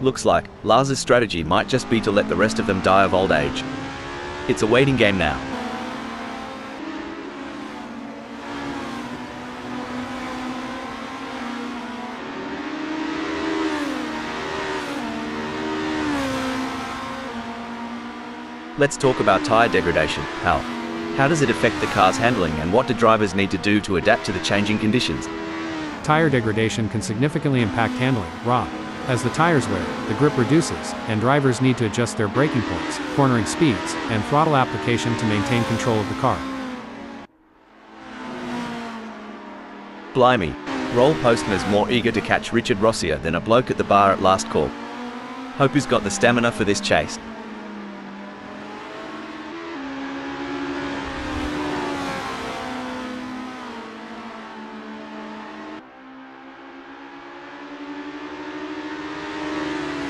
Looks like Lars's strategy might just be to let the rest of them die of old age. It's a waiting game now. Let's talk about tire degradation, Hal. How does it affect the car's handling and what do drivers need to do to adapt to the changing conditions? Tire degradation can significantly impact handling, Rob. As the tires wear, the grip reduces, and drivers need to adjust their braking points, cornering speeds, and throttle application to maintain control of the car. Blimey, Roll Postma's more eager to catch Richard Rossier than a bloke at the bar at last call. Hope he's got the stamina for this chase.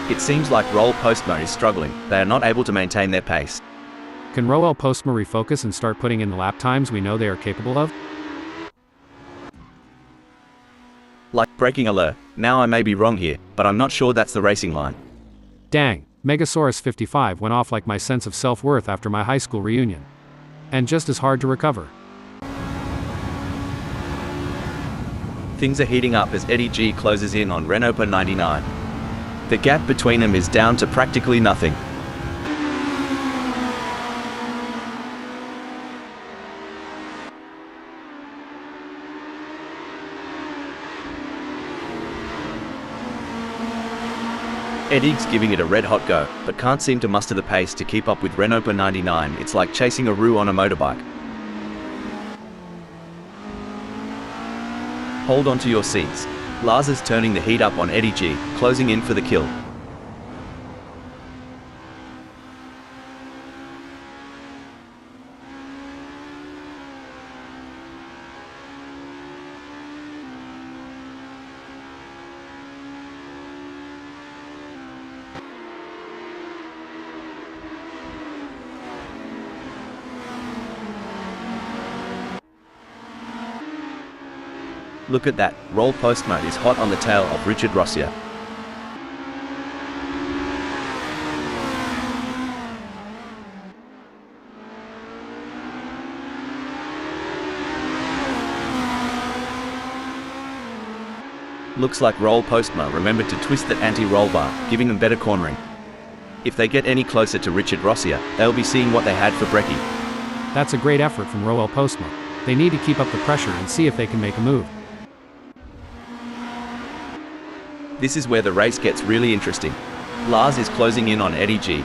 It seems like Roll Postma is struggling. They are not able to maintain their pace. Can Roel Postma refocus and start putting in the lap times we know they are capable of? Like braking alert, now I may be wrong here, but I'm not sure that's the racing line. Dang, Megasaurus 55 went off like my sense of self-worth after my high school reunion. And just as hard to recover. Things are heating up as Eddie G closes in on Renault 99. The gap between them is down to practically nothing. Eddie's giving it a red-hot go, but can't seem to muster the pace to keep up with Renault 99. It's like chasing a roux on a motorbike. Hold on to your seats. Lars is turning the heat up on Eddie G, closing in for the kill. Look at that, Roll Postma is hot on the tail of Richard Rossier. Looks like Roll Postma remembered to twist that anti-roll bar, giving them better cornering. If they get any closer to Richard Rossier, they'll be seeing what they had for brekkie. That's a great effort from Roel Postma. They need to keep up the pressure and see if they can make a move. This is where the race gets really interesting. Lars is closing in on Eddie G.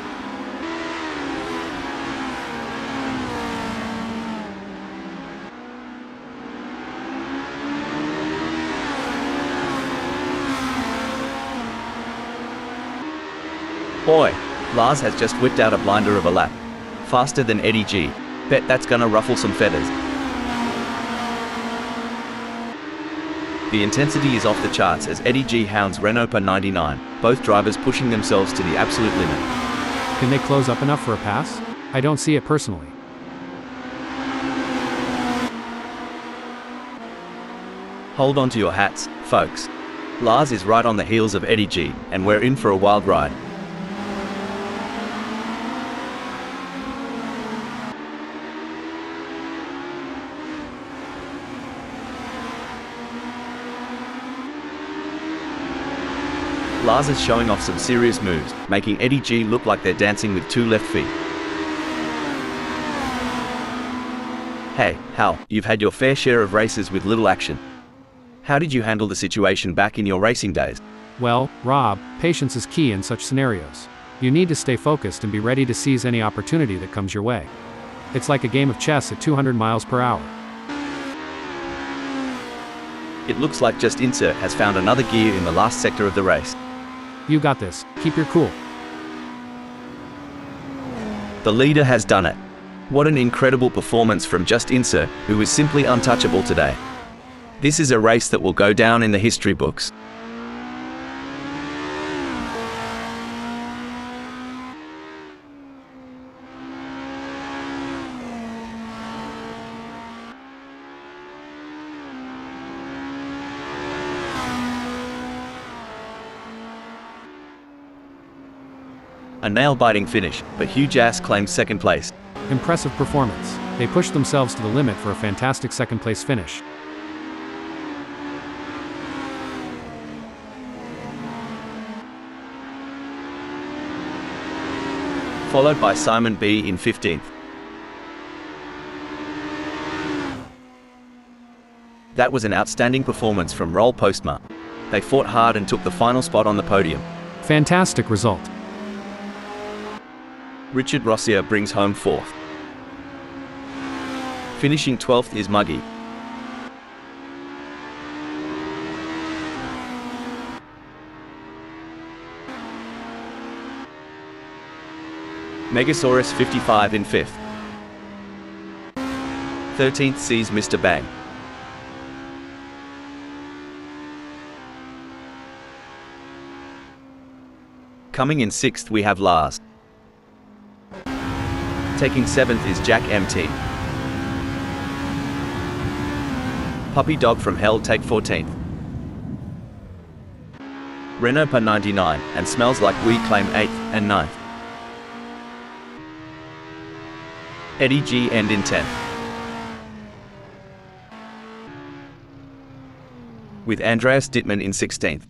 Boy, Lars has just whipped out a blinder of a lap. Faster than Eddie G. Bet that's gonna ruffle some feathers. The intensity is off the charts as Eddie G hounds Renault per 99, both drivers pushing themselves to the absolute limit. Can they close up enough for a pass? I don't see it personally. Hold on to your hats, folks. Lars is right on the heels of Eddie G, and we're in for a wild ride. Lars is showing off some serious moves, making Eddie G look like they're dancing with two left feet. Hey, Hal, you've had your fair share of races with little action. How did you handle the situation back in your racing days? Well, Rob, patience is key in such scenarios. You need to stay focused and be ready to seize any opportunity that comes your way. It's like a game of chess at 200 miles per hour. It looks like Just Insert has found another gear in the last sector of the race. You got this. Keep your cool. The leader has done it. What an incredible performance from Just Insert, who is simply untouchable today. This is a race that will go down in the history books. A nail-biting finish, but Hugh Jass claims second place. Impressive performance. They pushed themselves to the limit for a fantastic second place finish. Followed by Simon B in 15th. That was an outstanding performance from Roll Postma. They fought hard and took the final spot on the podium. Fantastic result. Richard Rossier brings home 4th. Finishing 12th is Muggy. Megasaurus 55 in 5th. 13th sees Mr. Bang. Coming in 6th we have Lars. Taking 7th is Jack MT. Puppy Dog from Hell take 14th. Renault per 99 and Smells Like We claim 8th and 9th. Eddie G end in 10th. With Andreas Dittmann in 16th.